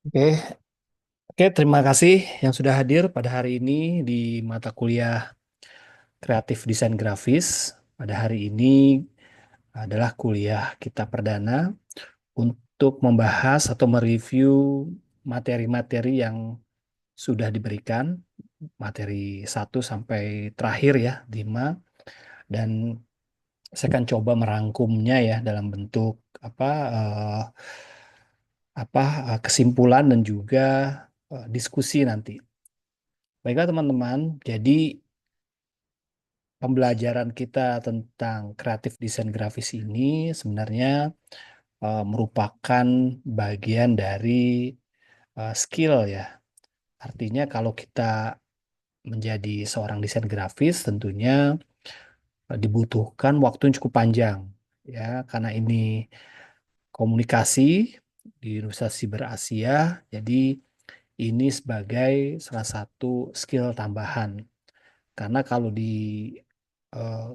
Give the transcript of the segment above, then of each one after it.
Oke, oke, terima kasih yang sudah hadir pada hari ini di mata kuliah Kreatif Desain Grafis. Pada hari ini adalah kuliah kita perdana untuk membahas atau mereview materi-materi yang sudah diberikan, materi satu sampai terakhir ya, 5. Dan saya akan coba merangkumnya ya dalam bentuk apa eh, kesimpulan dan juga diskusi nanti. Baiklah teman-teman, jadi pembelajaran kita tentang kreatif desain grafis ini sebenarnya merupakan bagian dari skill ya. Artinya kalau kita menjadi seorang desain grafis tentunya dibutuhkan waktu yang cukup panjang ya, karena ini komunikasi di Universitas Siber Asia, jadi ini sebagai salah satu skill tambahan. Karena kalau di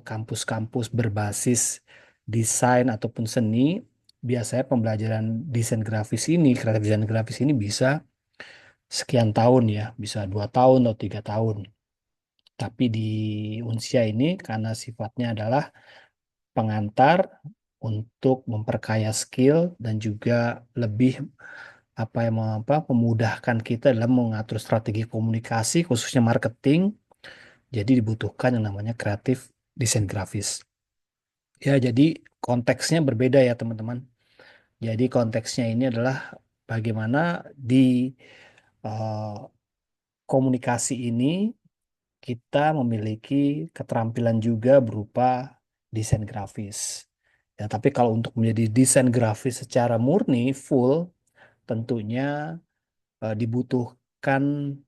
kampus-kampus berbasis desain ataupun seni, biasanya pembelajaran desain grafis ini, kreatif desain grafis ini bisa sekian tahun ya, bisa 2 tahun atau 3 tahun. Tapi di Unsia ini karena sifatnya adalah pengantar untuk memperkaya skill dan juga lebih memudahkan kita dalam mengatur strategi komunikasi khususnya marketing. Jadi dibutuhkan yang namanya kreatif desain grafis. Ya, jadi konteksnya berbeda ya teman-teman. Jadi konteksnya ini adalah bagaimana di eh, komunikasi ini kita memiliki keterampilan juga berupa desain grafis. Ya, tapi kalau untuk menjadi desain grafis secara murni, full, tentunya dibutuhkan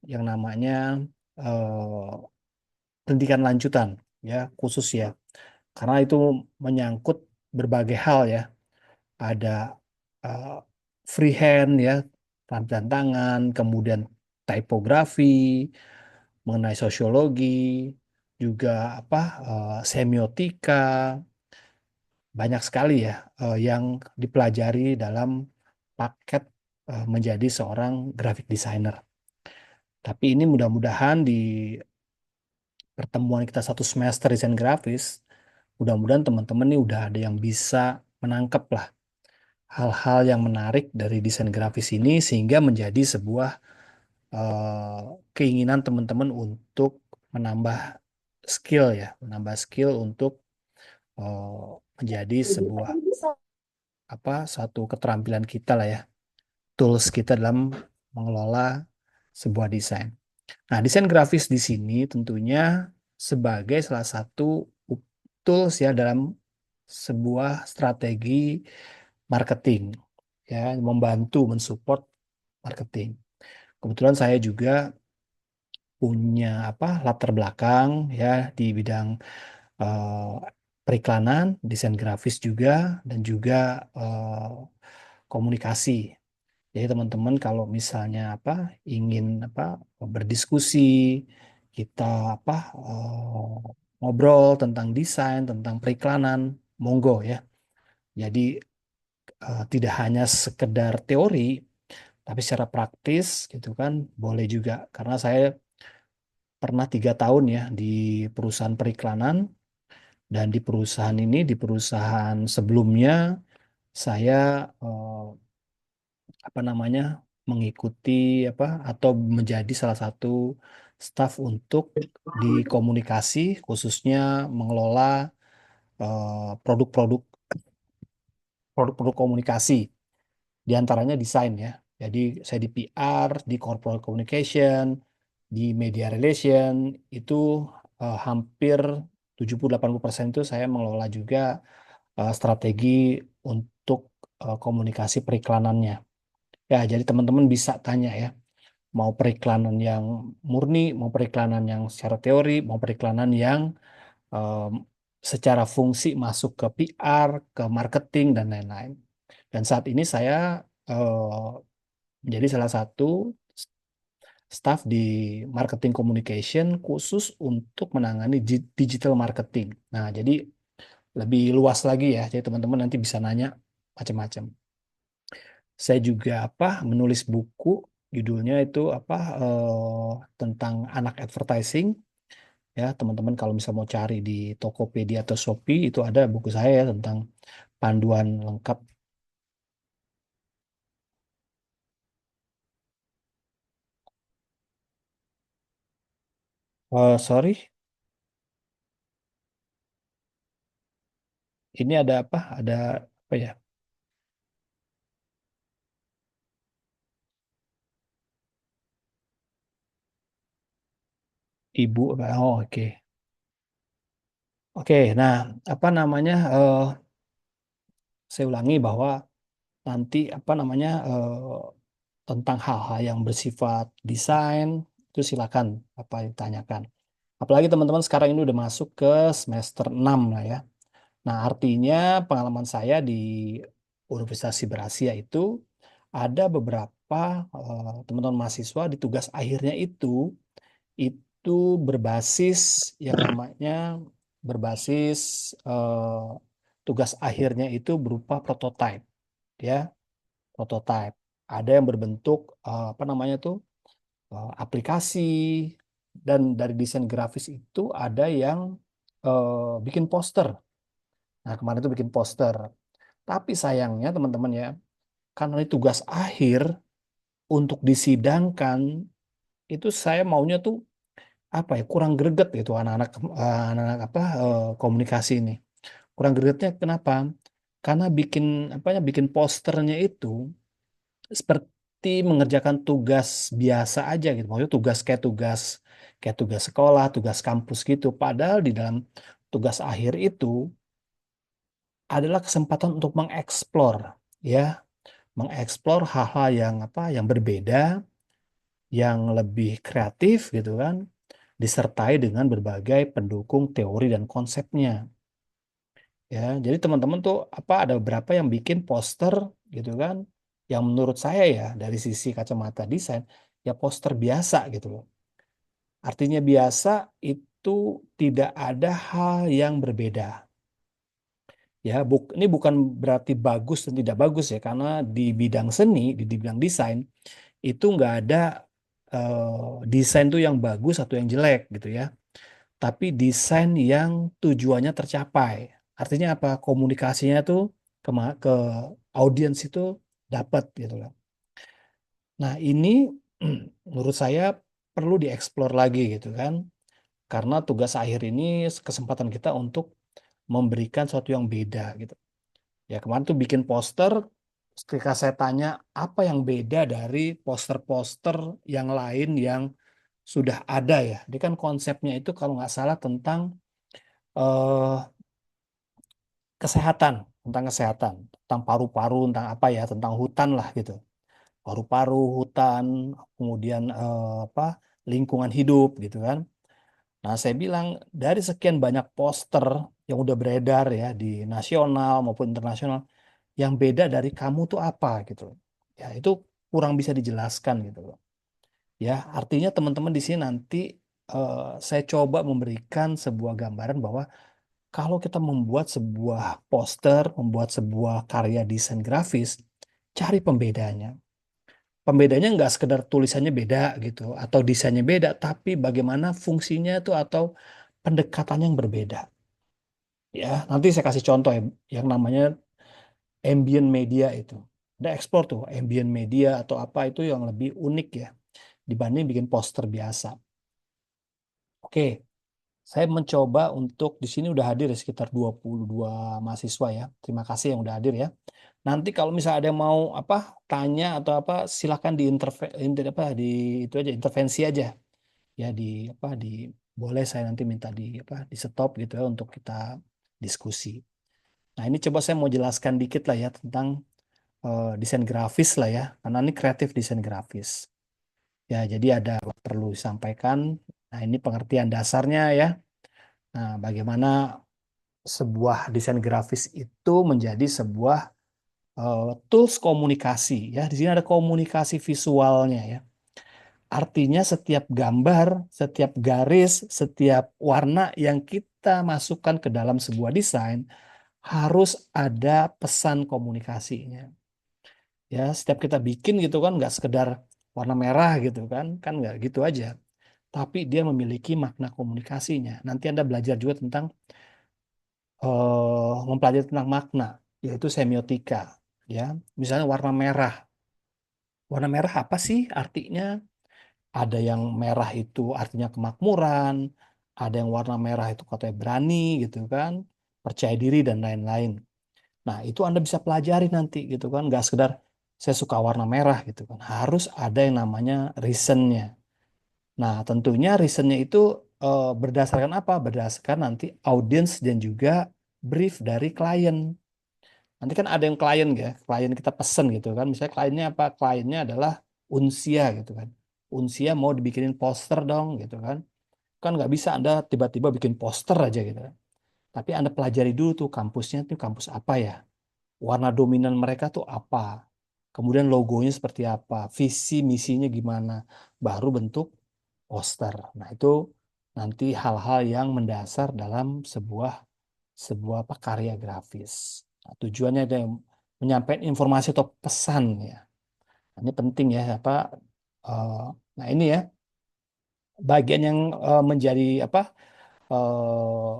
yang namanya pendidikan lanjutan, ya khusus ya. Karena itu menyangkut berbagai hal ya. Ada uh, freehand ya, tampilan tangan, kemudian typografi, mengenai sosiologi, juga semiotika, banyak sekali ya yang dipelajari dalam paket menjadi seorang graphic designer. Tapi ini mudah-mudahan di pertemuan kita satu semester desain grafis, mudah-mudahan teman-teman nih udah ada yang bisa menangkap lah hal-hal yang menarik dari desain grafis ini sehingga menjadi sebuah keinginan teman-teman untuk menambah skill ya, menambah skill untuk eh, menjadi sebuah satu keterampilan kita lah ya, tools kita dalam mengelola sebuah desain. Nah, desain grafis di sini tentunya sebagai salah satu tools ya dalam sebuah strategi marketing ya, membantu mensupport marketing. Kebetulan saya juga punya latar belakang ya di bidang eh, periklanan, desain grafis juga dan juga eh, komunikasi. Jadi teman-teman kalau misalnya ingin berdiskusi, kita ngobrol tentang desain, tentang periklanan, monggo ya. Jadi tidak hanya sekedar teori, tapi secara praktis gitu kan boleh juga. Karena saya pernah 3 tahun ya di perusahaan periklanan dan di perusahaan ini, di perusahaan sebelumnya saya eh, mengikuti atau menjadi salah satu staf untuk di komunikasi khususnya mengelola produk-produk produk-produk komunikasi di antaranya desain ya. Jadi saya di PR, di corporate communication, di media relation itu hampir 70-80% itu saya mengelola juga strategi untuk komunikasi periklanannya. Ya, jadi teman-teman bisa tanya ya, mau periklanan yang murni, mau periklanan yang secara teori, mau periklanan yang em, secara fungsi masuk ke PR, ke marketing, dan lain-lain. Dan saat ini saya menjadi salah satu staff di marketing communication khusus untuk menangani digital marketing. Nah, jadi lebih luas lagi ya, jadi teman-teman nanti bisa nanya macam-macam. Saya juga menulis buku, judulnya itu tentang anak advertising. Ya, teman-teman kalau misal mau cari di Tokopedia atau Shopee itu ada buku saya ya, tentang panduan lengkap. Sorry, ini ada apa? Ada apa ya? Ibu apa? Oh, oke. Oke, nah apa namanya? Saya ulangi bahwa nanti tentang hal-hal yang bersifat desain itu silakan apa ditanyakan. Apalagi teman-teman sekarang ini udah masuk ke semester 6 lah ya. Nah, artinya pengalaman saya di Universitas Berasia itu ada beberapa teman-teman mahasiswa di tugas akhirnya itu berbasis yang namanya berbasis tugas akhirnya itu berupa prototype ya, prototype. Ada yang berbentuk aplikasi, dan dari desain grafis itu ada yang bikin poster. Nah, kemarin itu bikin poster. Tapi sayangnya teman-teman ya, karena ini tugas akhir untuk disidangkan, itu saya maunya tuh kurang greget gitu anak-anak komunikasi ini. Kurang gregetnya kenapa? Karena bikin posternya itu seperti mengerjakan tugas biasa aja gitu. Maksudnya tugas sekolah, tugas kampus gitu. Padahal di dalam tugas akhir itu adalah kesempatan untuk mengeksplor ya, mengeksplor hal-hal yang berbeda, yang lebih kreatif gitu kan, disertai dengan berbagai pendukung teori dan konsepnya. Ya, jadi teman-teman tuh ada beberapa yang bikin poster gitu kan, yang menurut saya ya dari sisi kacamata desain ya poster biasa gitu loh. Artinya biasa itu tidak ada hal yang berbeda. Ya, ini bukan berarti bagus dan tidak bagus ya, karena di bidang seni, di bidang desain itu nggak ada desain tuh yang bagus atau yang jelek gitu ya. Tapi desain yang tujuannya tercapai. Artinya apa? Komunikasinya tuh ke audiens itu dapat gitu loh. Nah, ini menurut saya perlu dieksplor lagi gitu kan. Karena tugas akhir ini kesempatan kita untuk memberikan sesuatu yang beda gitu. Ya, kemarin tuh bikin poster, ketika saya tanya apa yang beda dari poster-poster yang lain yang sudah ada ya. Dia kan konsepnya itu kalau nggak salah tentang eh, kesehatan, tentang kesehatan, tentang paru-paru, tentang apa ya, tentang hutan lah gitu. Paru-paru, hutan, kemudian lingkungan hidup gitu kan. Nah, saya bilang dari sekian banyak poster yang udah beredar ya di nasional maupun internasional, yang beda dari kamu tuh apa gitu. Ya, itu kurang bisa dijelaskan gitu loh. Ya, artinya teman-teman di sini nanti eh, saya coba memberikan sebuah gambaran bahwa kalau kita membuat sebuah poster, membuat sebuah karya desain grafis, cari pembedanya. Pembedanya nggak sekedar tulisannya beda gitu, atau desainnya beda, tapi bagaimana fungsinya itu atau pendekatannya yang berbeda. Ya, nanti saya kasih contoh ya, yang namanya ambient media itu. Ada ekspor tuh, ambient media atau apa itu yang lebih unik ya, dibanding bikin poster biasa. Oke, saya mencoba untuk di sini udah hadir ya sekitar 22 mahasiswa ya. Terima kasih yang udah hadir ya. Nanti kalau misalnya ada yang mau tanya atau silakan di itu aja intervensi aja ya, di di boleh saya nanti minta di stop gitu ya untuk kita diskusi. Nah, ini coba saya mau jelaskan dikit lah ya tentang desain grafis lah ya. Karena ini kreatif desain grafis. Ya, jadi ada perlu disampaikan. Nah, ini pengertian dasarnya ya. Nah, bagaimana sebuah desain grafis itu menjadi sebuah tools komunikasi ya. Di sini ada komunikasi visualnya ya. Artinya setiap gambar, setiap garis, setiap warna yang kita masukkan ke dalam sebuah desain harus ada pesan komunikasinya. Ya, setiap kita bikin gitu kan nggak sekedar warna merah gitu kan nggak gitu aja. Tapi dia memiliki makna komunikasinya. Nanti Anda belajar juga tentang mempelajari tentang makna, yaitu semiotika. Ya, misalnya warna merah. Warna merah apa sih artinya? Ada yang merah itu artinya kemakmuran, ada yang warna merah itu katanya berani gitu kan, percaya diri dan lain-lain. Nah, itu Anda bisa pelajari nanti gitu kan, nggak sekedar saya suka warna merah gitu kan. Harus ada yang namanya reasonnya. Nah, tentunya reasonnya itu berdasarkan apa? Berdasarkan nanti audience dan juga brief dari klien. Nanti kan ada yang klien ya, klien kita pesen gitu kan. Misalnya kliennya apa? Kliennya adalah Unsia gitu kan. Unsia mau dibikinin poster dong gitu kan. Kan nggak bisa Anda tiba-tiba bikin poster aja gitu kan. Tapi Anda pelajari dulu tuh kampusnya tuh kampus apa ya. Warna dominan mereka tuh apa. Kemudian logonya seperti apa. Visi misinya gimana. Baru bentuk poster. Nah itu nanti hal-hal yang mendasar dalam sebuah sebuah apa karya grafis. Nah, tujuannya ada yang menyampaikan informasi atau pesan ya. Nah, ini penting ya apa. eh, nah ini ya bagian yang menjadi apa eh,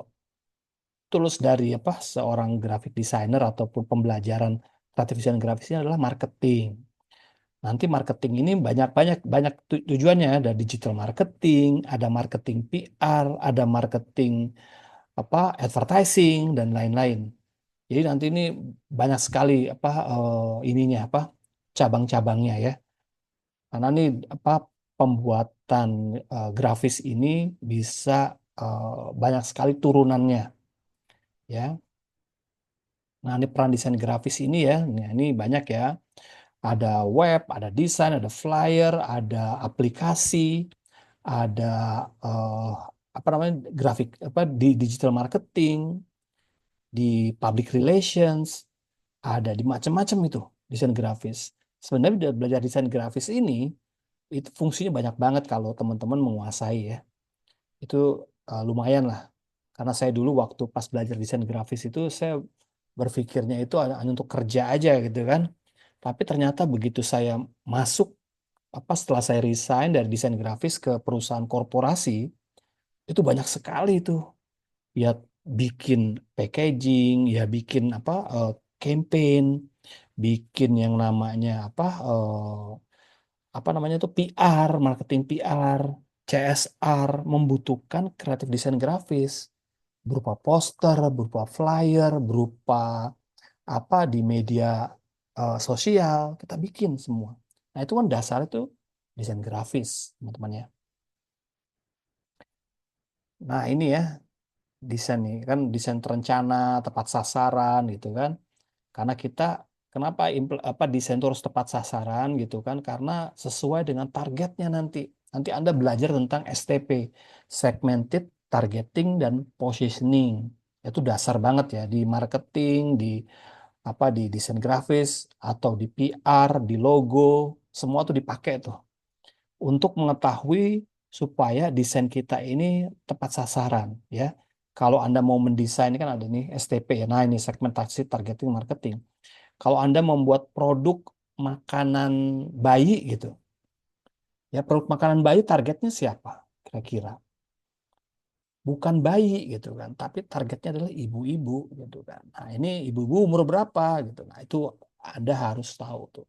tools dari apa seorang graphic designer ataupun pembelajaran kreatif desain grafisnya adalah marketing. Nanti marketing ini banyak banyak banyak tujuannya. Ada digital marketing, ada marketing PR, ada marketing apa advertising dan lain-lain. Jadi nanti ini banyak sekali apa ininya apa cabang-cabangnya ya. Karena nih apa pembuatan grafis ini bisa banyak sekali turunannya ya. Nah, ini peran desain grafis ini ya. Nah, ini banyak ya. Ada web, ada desain, ada flyer, ada aplikasi, ada eh, apa namanya grafik apa di digital marketing, di public relations, ada di macam-macam itu desain grafis. Sebenarnya belajar desain grafis ini itu fungsinya banyak banget kalau teman-teman menguasai ya. Itu lumayan lah. Karena saya dulu waktu pas belajar desain grafis itu saya berpikirnya itu hanya untuk kerja aja gitu kan. Tapi ternyata begitu saya masuk apa setelah saya resign dari desain grafis ke perusahaan korporasi, itu banyak sekali itu. Ya bikin packaging, ya bikin apa campaign, bikin yang namanya apa namanya itu PR, marketing PR, CSR membutuhkan kreatif desain grafis berupa poster, berupa flyer, berupa apa di media sosial kita bikin semua. Nah itu kan dasar itu desain grafis teman-teman ya. Nah ini ya desain nih kan desain terencana, tepat sasaran gitu kan. Karena kita kenapa apa desain itu harus tepat sasaran gitu kan? Karena sesuai dengan targetnya nanti. Nanti Anda belajar tentang STP, segmented targeting dan positioning. Itu dasar banget ya di marketing, di apa di desain grafis atau di PR, di logo, semua tuh dipakai tuh untuk mengetahui supaya desain kita ini tepat sasaran ya. Kalau Anda mau mendesain ini kan ada nih STP ya. Nah, ini segmentasi targeting marketing. Kalau Anda membuat produk makanan bayi gitu, ya produk makanan bayi targetnya siapa? Kira-kira bukan bayi gitu kan, tapi targetnya adalah ibu-ibu gitu kan. Nah, ini ibu-ibu umur berapa gitu. Nah, itu Anda harus tahu tuh.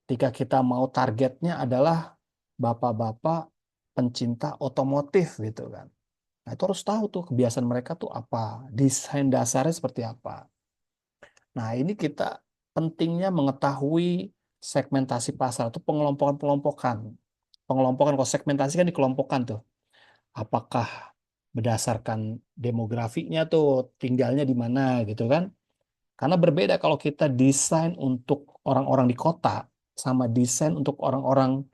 Ketika kita mau targetnya adalah bapak-bapak pencinta otomotif gitu kan. Nah, itu harus tahu tuh kebiasaan mereka tuh apa, desain dasarnya seperti apa. Nah, ini kita pentingnya mengetahui segmentasi pasar atau pengelompokan-pengelompokan. Pengelompokan, kalau segmentasi kan dikelompokkan tuh. Apakah berdasarkan demografinya tuh, tinggalnya di mana gitu kan. Karena berbeda kalau kita desain untuk orang-orang di kota sama desain untuk orang-orang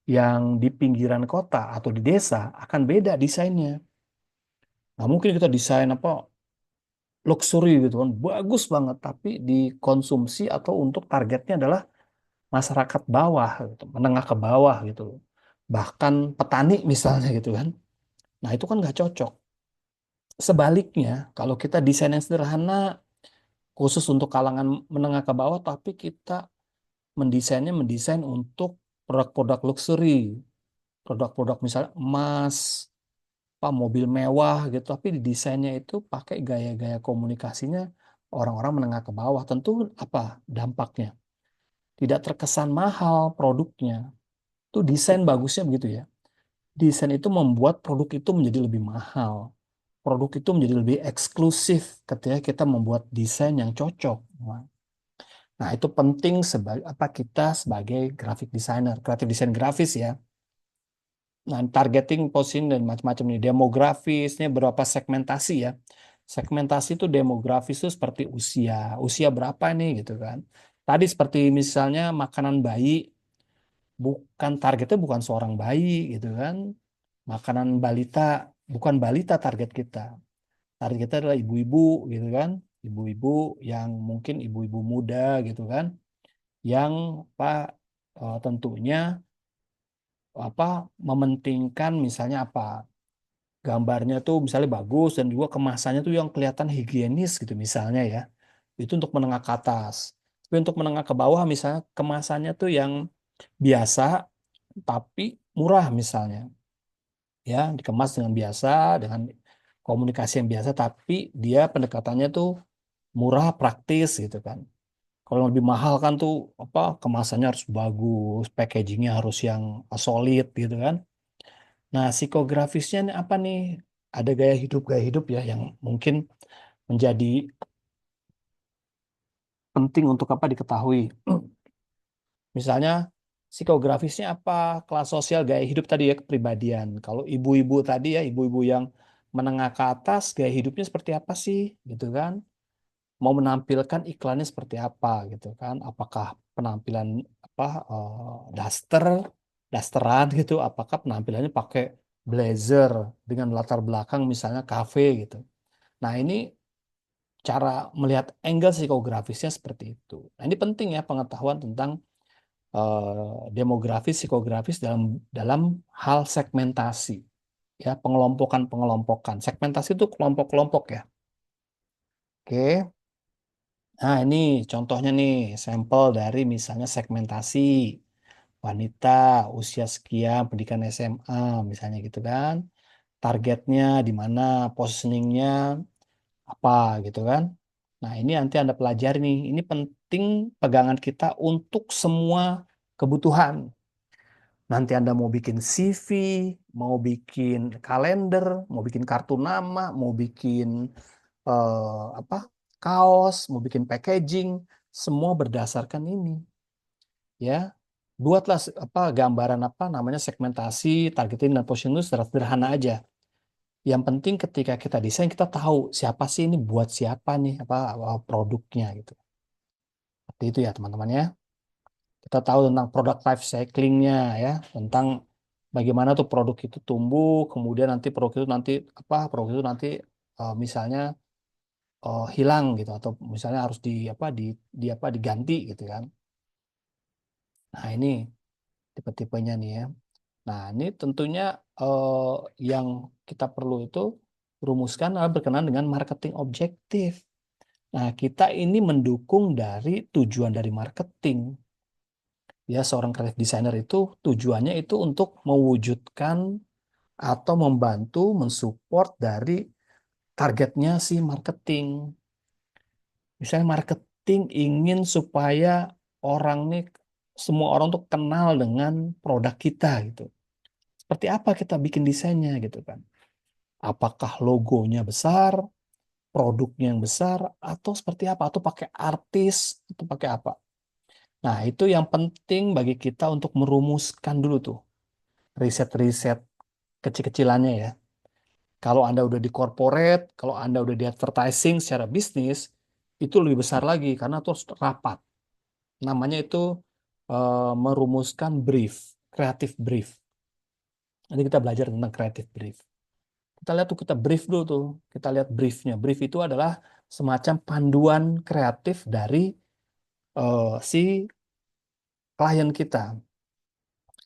yang di pinggiran kota atau di desa akan beda desainnya. Nah, mungkin kita desain apa luxury gitu kan, bagus banget, tapi dikonsumsi atau untuk targetnya adalah masyarakat bawah, gitu, menengah ke bawah gitu, bahkan petani misalnya gitu kan. Nah itu kan nggak cocok. Sebaliknya, kalau kita desain yang sederhana, khusus untuk kalangan menengah ke bawah, tapi kita mendesain untuk produk-produk luxury, produk-produk misalnya emas, apa mobil mewah gitu, tapi di desainnya itu pakai gaya-gaya komunikasinya orang-orang menengah ke bawah. Tentu apa dampaknya? Tidak terkesan mahal produknya. Itu desain bagusnya begitu ya. Desain itu membuat produk itu menjadi lebih mahal. Produk itu menjadi lebih eksklusif ketika kita membuat desain yang cocok. Nah, itu penting sebagai apa kita sebagai graphic designer, kreatif desain grafis ya. Nah, targeting, positioning dan macam-macam nih. Demografisnya berapa segmentasi ya. Segmentasi itu demografis itu seperti usia. Usia berapa nih gitu kan. Tadi seperti misalnya makanan bayi, bukan targetnya bukan seorang bayi gitu kan. Makanan balita, bukan balita target kita. Target kita adalah ibu-ibu gitu kan. Ibu-ibu yang mungkin ibu-ibu muda gitu kan. Yang apa tentunya apa mementingkan misalnya apa gambarnya tuh misalnya bagus dan juga kemasannya tuh yang kelihatan higienis gitu misalnya ya. Itu untuk menengah ke atas. Tapi untuk menengah ke bawah misalnya kemasannya tuh yang biasa tapi murah misalnya. Ya, dikemas dengan biasa dengan komunikasi yang biasa tapi dia pendekatannya tuh murah praktis gitu kan. Kalau yang lebih mahal kan tuh apa kemasannya harus bagus, packagingnya harus yang solid gitu kan. Nah, psikografisnya nih apa nih? Ada gaya hidup ya yang mungkin menjadi penting untuk apa diketahui. Misalnya psikografisnya apa? Kelas sosial, gaya hidup tadi ya, kepribadian. Kalau ibu-ibu tadi ya, ibu-ibu yang menengah ke atas, gaya hidupnya seperti apa sih? Gitu kan? Mau menampilkan iklannya seperti apa gitu kan? Apakah penampilan apa daster, dasteran gitu? Apakah penampilannya pakai blazer dengan latar belakang misalnya kafe gitu? Nah, ini cara melihat angle psikografisnya seperti itu. Nah, ini penting ya pengetahuan tentang demografis, psikografis dalam dalam hal segmentasi, ya pengelompokan. Segmentasi itu kelompok-kelompok ya. Oke. Nah, ini contohnya nih, sampel dari misalnya segmentasi wanita usia sekian, pendidikan SMA, misalnya gitu kan. Targetnya di mana, positioningnya apa gitu kan. Nah, ini nanti Anda pelajari nih. Ini penting pegangan kita untuk semua kebutuhan. Nanti Anda mau bikin CV, mau bikin kalender, mau bikin kartu nama, mau bikin apa kaos, mau bikin packaging, semua berdasarkan ini, ya. Buatlah apa gambaran apa namanya segmentasi, targeting dan positioning itu secara sederhana aja. Yang penting ketika kita desain kita tahu siapa sih ini buat siapa nih apa produknya gitu. Seperti itu ya teman-teman ya. Kita tahu tentang product life cycling-nya ya, tentang bagaimana tuh produk itu tumbuh, kemudian nanti produk itu nanti misalnya hilang gitu atau misalnya harus di apa diganti gitu kan. Nah, ini tipe-tipenya nih ya. Nah, ini tentunya eh, yang kita perlu itu rumuskan adalah berkenaan dengan marketing objektif. Nah, kita ini mendukung dari tujuan dari marketing. Ya, seorang creative designer itu tujuannya itu untuk mewujudkan atau membantu mensupport dari targetnya si marketing. Misalnya marketing ingin supaya orang nih semua orang tuh kenal dengan produk kita gitu. Seperti apa kita bikin desainnya gitu kan? Apakah logonya besar, produknya yang besar, atau seperti apa? Atau pakai artis, atau pakai apa? Nah, itu yang penting bagi kita untuk merumuskan dulu tuh riset-riset kecil-kecilannya ya. Kalau Anda udah di corporate, kalau Anda udah di advertising secara bisnis, itu lebih besar lagi karena itu harus rapat. Namanya itu merumuskan brief, kreatif brief. Nanti kita belajar tentang kreatif brief. Kita lihat tuh, kita brief dulu tuh. Kita lihat briefnya. Brief itu adalah semacam panduan kreatif dari si klien kita.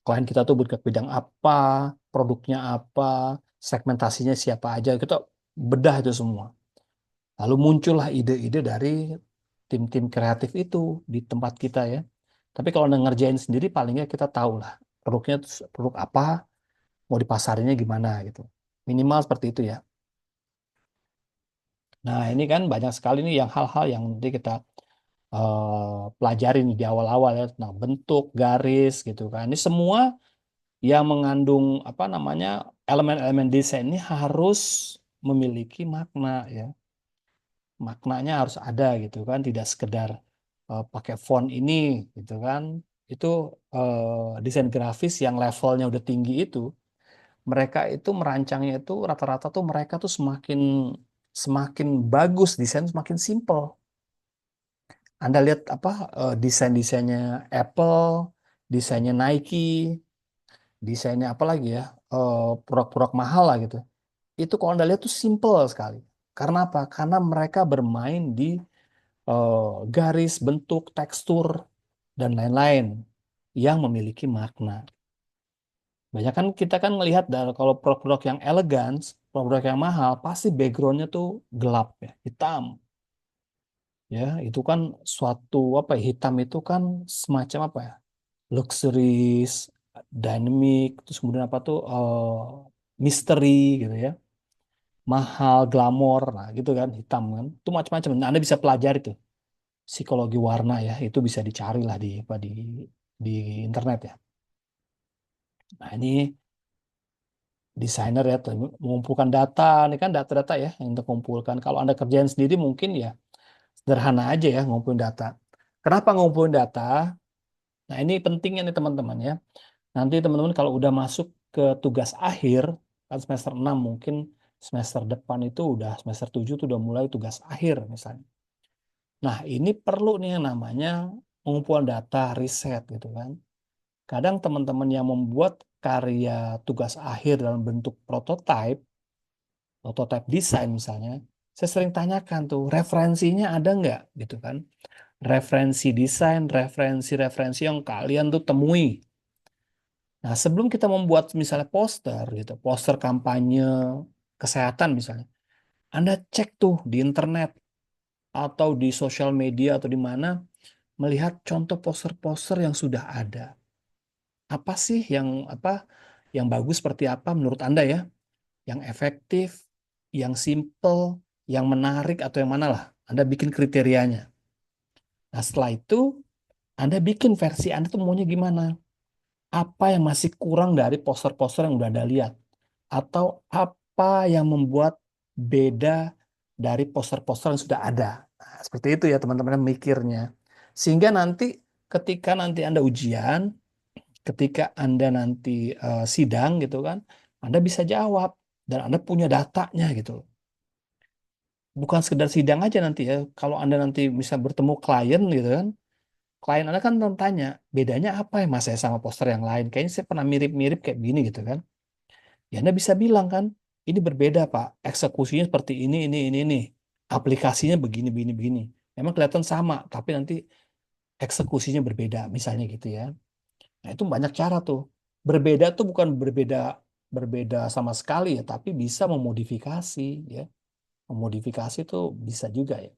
Klien kita tuh bergerak bidang apa, produknya apa, segmentasinya siapa aja. Kita bedah itu semua. Lalu muncullah ide-ide dari tim-tim kreatif itu di tempat kita ya. Tapi kalau ngerjain sendiri palingnya kita tahu lah produknya tuh produk apa, mau dipasarinnya gimana gitu. Minimal seperti itu ya. Nah, ini kan banyak sekali nih yang hal-hal yang nanti kita pelajari nih di awal-awal ya tentang bentuk, garis gitu kan. Ini semua yang mengandung apa namanya elemen-elemen desain ini harus memiliki makna ya. Maknanya harus ada gitu kan, tidak sekedar pakai font ini gitu kan. Itu desain grafis yang levelnya udah tinggi itu, mereka itu merancangnya itu rata-rata tuh mereka tuh semakin semakin bagus desain semakin simple. Anda lihat apa desain-desainnya Apple, desainnya Nike, desainnya apa lagi ya, produk-produk mahal lah gitu. Itu kalau Anda lihat tuh simple sekali. Karena apa? Karena mereka bermain di eh, garis, bentuk, tekstur, dan lain-lain yang memiliki makna. Banyak kan kita kan melihat dari kalau produk-produk yang elegan, produk yang mahal, pasti backgroundnya tuh gelap ya, hitam. Ya, itu kan suatu apa ya, hitam itu kan semacam apa ya, luxuries, dynamic, terus kemudian apa tuh misteri gitu ya, mahal, glamor, nah gitu kan, hitam kan, itu macam-macam. Nah, Anda bisa pelajari tuh psikologi warna ya, itu bisa dicari lah di apa di internet ya. Nah ini desainer ya, tuh, mengumpulkan data, ini kan data-data ya yang untuk kumpulkan. Kalau Anda kerjain sendiri mungkin ya sederhana aja ya ngumpulin data. Kenapa ngumpulin data? Nah ini pentingnya nih teman-teman ya. Nanti teman-teman kalau udah masuk ke tugas akhir, kan semester 6 mungkin semester depan itu udah semester 7 tuh udah mulai tugas akhir misalnya. Nah ini perlu nih yang namanya pengumpulan data, riset gitu kan. Kadang teman-teman yang membuat karya tugas akhir dalam bentuk prototype desain misalnya, saya sering tanyakan tuh referensinya ada nggak gitu kan? Referensi desain, referensi-referensi yang kalian tuh temui. Nah, sebelum kita membuat misalnya poster gitu, poster kampanye kesehatan misalnya, Anda cek tuh di internet atau di sosial media atau di mana melihat contoh poster-poster yang sudah ada. Apa sih yang bagus seperti apa menurut Anda ya? Yang efektif, yang simple, yang menarik atau yang mana lah? Anda bikin kriterianya. Nah, setelah itu Anda bikin versi Anda tuh maunya gimana? Apa yang masih kurang dari poster-poster yang udah Anda lihat? Atau apa yang membuat beda dari poster-poster yang sudah ada? Nah, seperti itu ya teman-teman mikirnya. Sehingga nanti ketika nanti Anda ujian, ketika Anda nanti sidang gitu kan, Anda bisa jawab dan Anda punya datanya gitu. Bukan sekedar sidang aja nanti ya. Kalau Anda nanti bisa bertemu klien gitu kan, klien Anda kan tanya, bedanya apa ya mas saya sama poster yang lain? Kayaknya saya pernah mirip-mirip kayak gini gitu kan. Ya Anda bisa bilang kan, ini berbeda Pak, eksekusinya seperti ini. Aplikasinya begini, begini, begini. Memang kelihatan sama, tapi nanti eksekusinya berbeda, misalnya gitu ya. Nah, itu banyak cara tuh. Berbeda tuh bukan berbeda berbeda sama sekali ya, tapi bisa memodifikasi ya. Memodifikasi tuh bisa juga ya.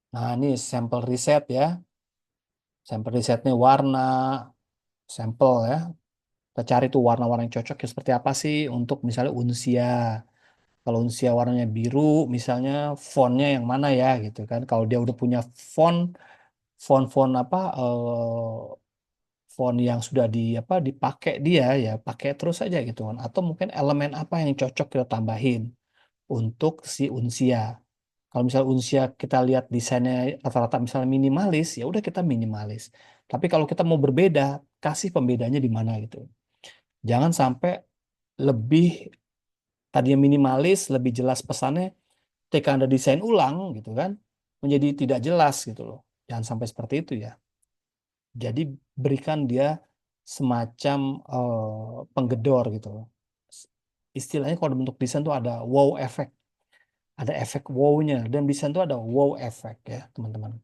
Nah, ini sampel riset ya. Sampel risetnya warna, sampel ya. Kita cari tuh warna-warna yang cocok ya seperti apa sih untuk misalnya unsia. Kalau unsia warnanya biru, misalnya fontnya yang mana ya gitu kan. Kalau dia udah punya font, font-font apa font yang sudah dipakai dia ya pakai terus aja gitu kan. Atau mungkin elemen apa yang cocok kita tambahin untuk si unsia. Kalau misalnya unsia kita lihat desainnya rata-rata misalnya minimalis, ya udah kita minimalis. Tapi kalau kita mau berbeda, kasih pembedanya di mana gitu. Jangan sampai lebih tadinya minimalis, lebih jelas pesannya, ketika Anda desain ulang gitu kan, menjadi tidak jelas gitu loh. Jangan sampai seperti itu ya. Jadi berikan dia semacam penggedor gitu loh. Istilahnya kalau bentuk desain tuh ada wow effect, ada efek wow-nya dan desain tuh ada wow effect ya teman-teman.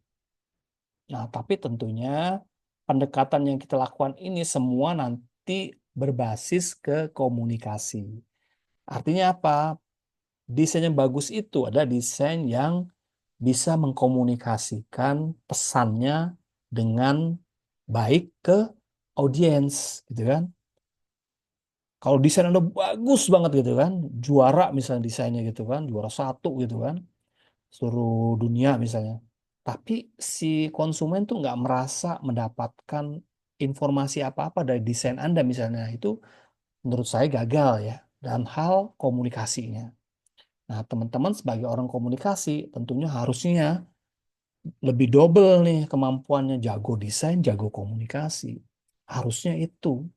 Nah, tapi tentunya pendekatan yang kita lakukan ini semua nanti berbasis ke komunikasi. Artinya apa? Desain yang bagus itu adalah desain yang bisa mengkomunikasikan pesannya dengan baik ke audiens gitu kan. Kalau desain Anda bagus banget gitu kan, juara misalnya desainnya gitu kan, juara satu gitu kan, seluruh dunia misalnya. Tapi si konsumen tuh nggak merasa mendapatkan informasi apa-apa dari desain Anda misalnya. Itu menurut saya gagal ya dalam hal komunikasinya. Nah, teman-teman sebagai orang komunikasi tentunya harusnya lebih double nih kemampuannya, jago desain, jago komunikasi. Harusnya itu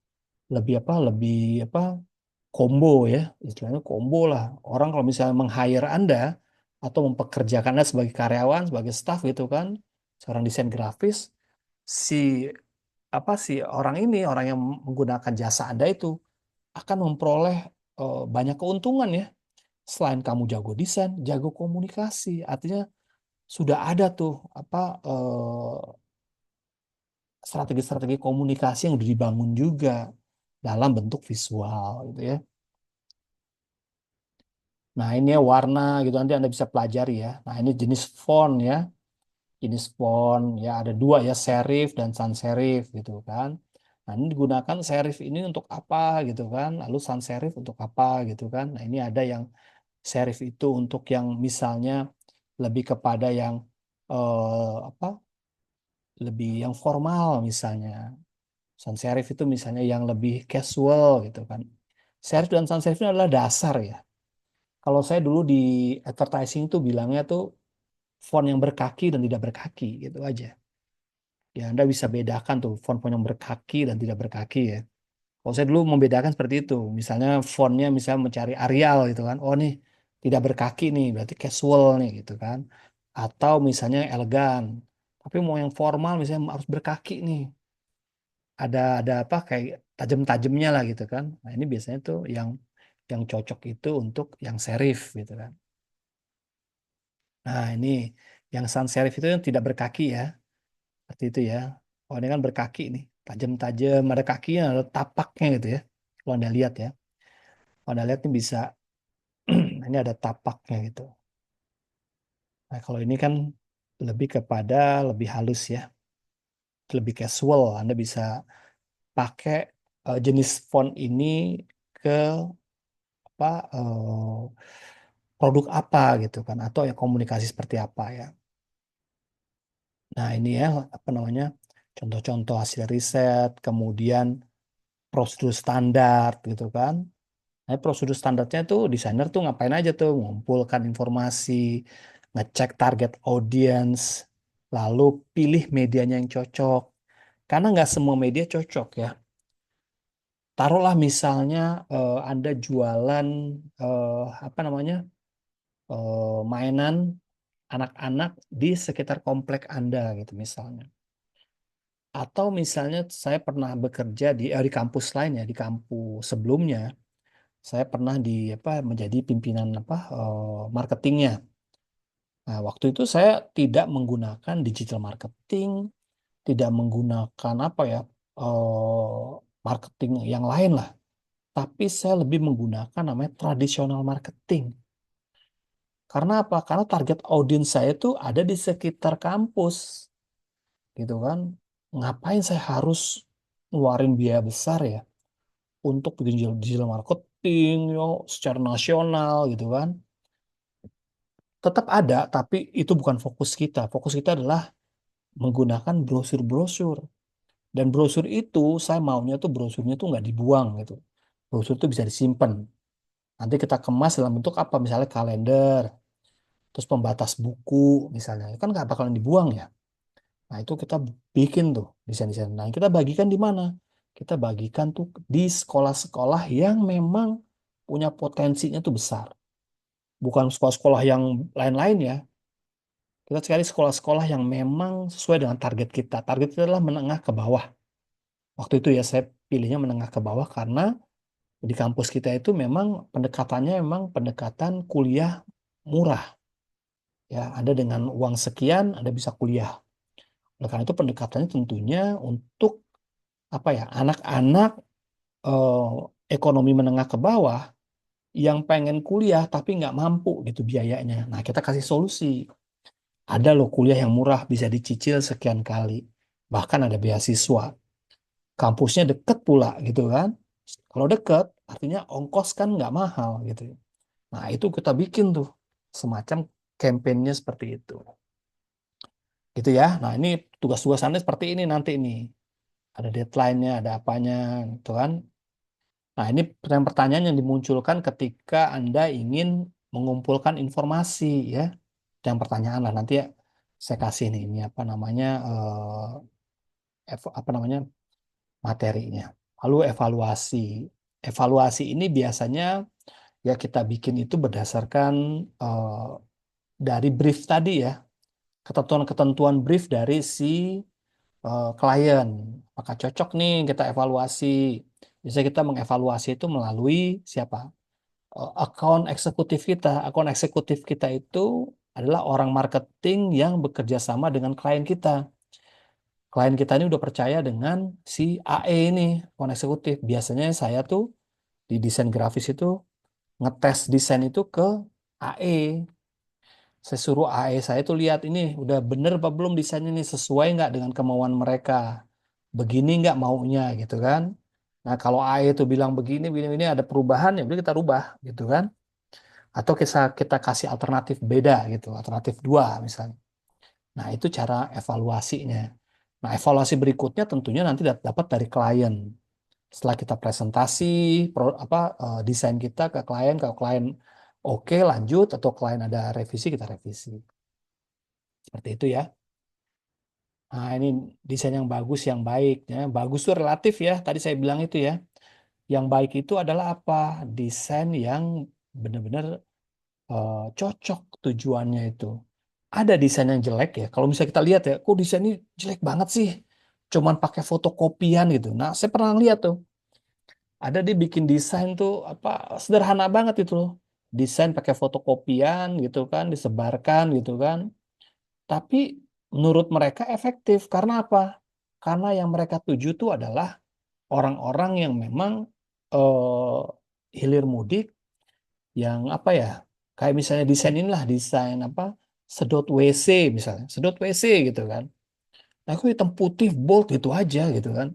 lebih apa? Lebih apa? Combo ya, istilahnya combo lah. Orang kalau misalnya meng-hire Anda atau mempekerjakan Anda sebagai karyawan, sebagai staff gitu kan, seorang desain grafis, si apa sih orang ini, orang yang menggunakan jasa Anda itu akan memperoleh banyak keuntungan ya. Selain kamu jago desain, jago komunikasi, artinya sudah ada tuh apa strategi-strategi komunikasi yang udah dibangun juga dalam bentuk visual gitu ya. Nah, ini ya warna gitu nanti Anda bisa pelajari ya. Nah, ini jenis font ya. Jenis font ya ada dua ya, serif dan sans serif gitu kan. Nah, ini digunakan serif ini untuk apa gitu kan. Lalu sans serif untuk apa gitu kan. Nah, ini ada yang serif itu untuk yang misalnya lebih kepada yang apa? Lebih yang formal misalnya. Sans serif itu misalnya yang lebih casual gitu kan. Serif dan sans serif ini adalah dasar ya. Kalau saya dulu di advertising tuh bilangnya tuh font yang berkaki dan tidak berkaki gitu aja. Ya Anda bisa bedakan tuh font-font yang berkaki dan tidak berkaki ya. Kalau saya dulu membedakan seperti itu. Misalnya fontnya misalnya mencari Arial gitu kan. Oh nih tidak berkaki nih berarti casual nih gitu kan. Atau misalnya elegan. Tapi mau yang formal misalnya harus berkaki nih. Ada apa kayak tajam-tajamnya lah gitu kan. Nah, ini biasanya tuh yang cocok itu untuk yang serif gitu kan. Nah, ini yang sans serif itu yang tidak berkaki ya. Seperti itu ya. Oh, ini kan berkaki nih. Tajam-tajam, ada kakinya, ada tapaknya gitu ya. Kalau Anda lihat ya. Kalau Anda lihat nih bisa, ini ada tapaknya gitu. Nah, kalau ini kan lebih kepada lebih halus ya. Lebih casual. Anda bisa pakai jenis font ini ke apa produk apa gitu kan. Atau ya komunikasi seperti apa ya. Nah, ini ya, apa namanya, contoh-contoh hasil riset, kemudian prosedur standar gitu kan. Nah, prosedur standarnya tuh desainer tuh ngapain aja tuh, mengumpulkan informasi, ngecek target audience, lalu pilih medianya yang cocok. Karena nggak semua media cocok ya. Taruhlah misalnya Anda jualan eh, apa namanya mainan anak-anak di sekitar komplek Anda gitu misalnya. Atau misalnya saya pernah bekerja di kampus lain ya, di kampus sebelumnya, saya pernah di apa menjadi pimpinan apa marketingnya. Nah, waktu itu saya tidak menggunakan digital marketing, tidak menggunakan apa ya marketing yang lain lah, tapi saya lebih menggunakan namanya tradisional marketing. Karena apa? Karena target audiens saya itu ada di sekitar kampus, gitu kan. Ngapain saya harus ngeluarin biaya besar ya untuk digital marketing yo secara nasional gitu kan. Tetap ada, tapi itu bukan fokus kita. Fokus kita adalah menggunakan brosur-brosur. Dan brosur itu saya maunya tuh brosurnya tuh nggak dibuang gitu. Brosur itu bisa disimpan. Nanti kita kemas dalam bentuk apa? Misalnya kalender, terus pembatas buku misalnya. Kan nggak bakalan dibuang ya. Nah itu kita bikin tuh desain-desain. Nah kita bagikan di mana? Kita bagikan tuh di sekolah-sekolah yang memang punya potensinya tuh besar. Bukan sekolah-sekolah yang lain-lain ya. Kita cari sekolah-sekolah yang memang sesuai dengan target kita. Target kita adalah menengah ke bawah. Waktu itu ya saya pilihnya menengah ke bawah karena di kampus kita itu memang pendekatannya memang pendekatan kuliah murah. Ya, Anda dengan uang sekian Anda bisa kuliah. Oleh karena itu pendekatannya tentunya untuk apa ya anak-anak eh, ekonomi menengah ke bawah yang pengen kuliah tapi nggak mampu gitu biayanya. Nah kita kasih solusi. Ada loh kuliah yang murah bisa dicicil sekian kali. Bahkan ada beasiswa. Kampusnya deket pula gitu kan. Kalau deket, artinya ongkos kan nggak mahal gitu. Nah itu kita bikin tuh semacam kampanyenya seperti itu. Gitu ya. Nah ini tugas-tugasannya seperti ini nanti nih. Ada deadline-nya, ada apanya gitu kan. Nah ini pertanyaan-pertanyaan yang dimunculkan ketika Anda ingin mengumpulkan informasi ya. Yang pertanyaan lah nanti ya saya kasih nih ini apa namanya apa namanya materinya. Lalu evaluasi. Evaluasi ini biasanya ya kita bikin itu berdasarkan dari brief tadi ya, ketentuan-ketentuan brief dari si klien. Apakah cocok nih kita evaluasi? Biasanya kita mengevaluasi itu melalui siapa? Account eksekutif kita. Account eksekutif kita itu adalah orang marketing yang bekerja sama dengan klien kita. Klien kita ini udah percaya dengan si AE ini, account eksekutif. Biasanya saya tuh di desain grafis itu ngetes desain itu ke AE. Saya suruh AE saya tuh lihat ini udah bener apa belum desainnya ini sesuai nggak dengan kemauan mereka. Begini nggak maunya gitu kan. Nah kalau AE itu bilang begini, begini, ini ada perubahan ya udah kita rubah gitu kan. Atau kita kasih alternatif beda gitu, alternatif dua misalnya. Nah itu cara evaluasinya. Nah evaluasi berikutnya tentunya nanti dapat dari klien. Setelah kita presentasi desain kita ke klien, kalau klien oke lanjut atau klien ada revisi kita revisi. Seperti itu ya. Nah, ini desain yang bagus, yang baik ya. Bagus itu relatif ya. Tadi saya bilang itu ya. Yang baik itu adalah apa? Desain yang benar-benar cocok tujuannya itu. Ada desain yang jelek ya. Kalau misalnya kita lihat ya, kok desain ini jelek banget sih. Cuman pakai fotokopian gitu. Nah, saya pernah lihat tuh. Ada dia bikin desain tuh apa sederhana banget itu loh. Desain pakai fotokopian gitu kan, disebarkan gitu kan. Tapi menurut mereka efektif karena apa? Karena yang mereka tuju itu adalah orang-orang yang memang hilir mudik yang apa ya? Kayak misalnya desain inilah desain apa? Sedot WC misalnya, sedot WC gitu kan. Nah, aku hitam putih bold gitu aja gitu kan.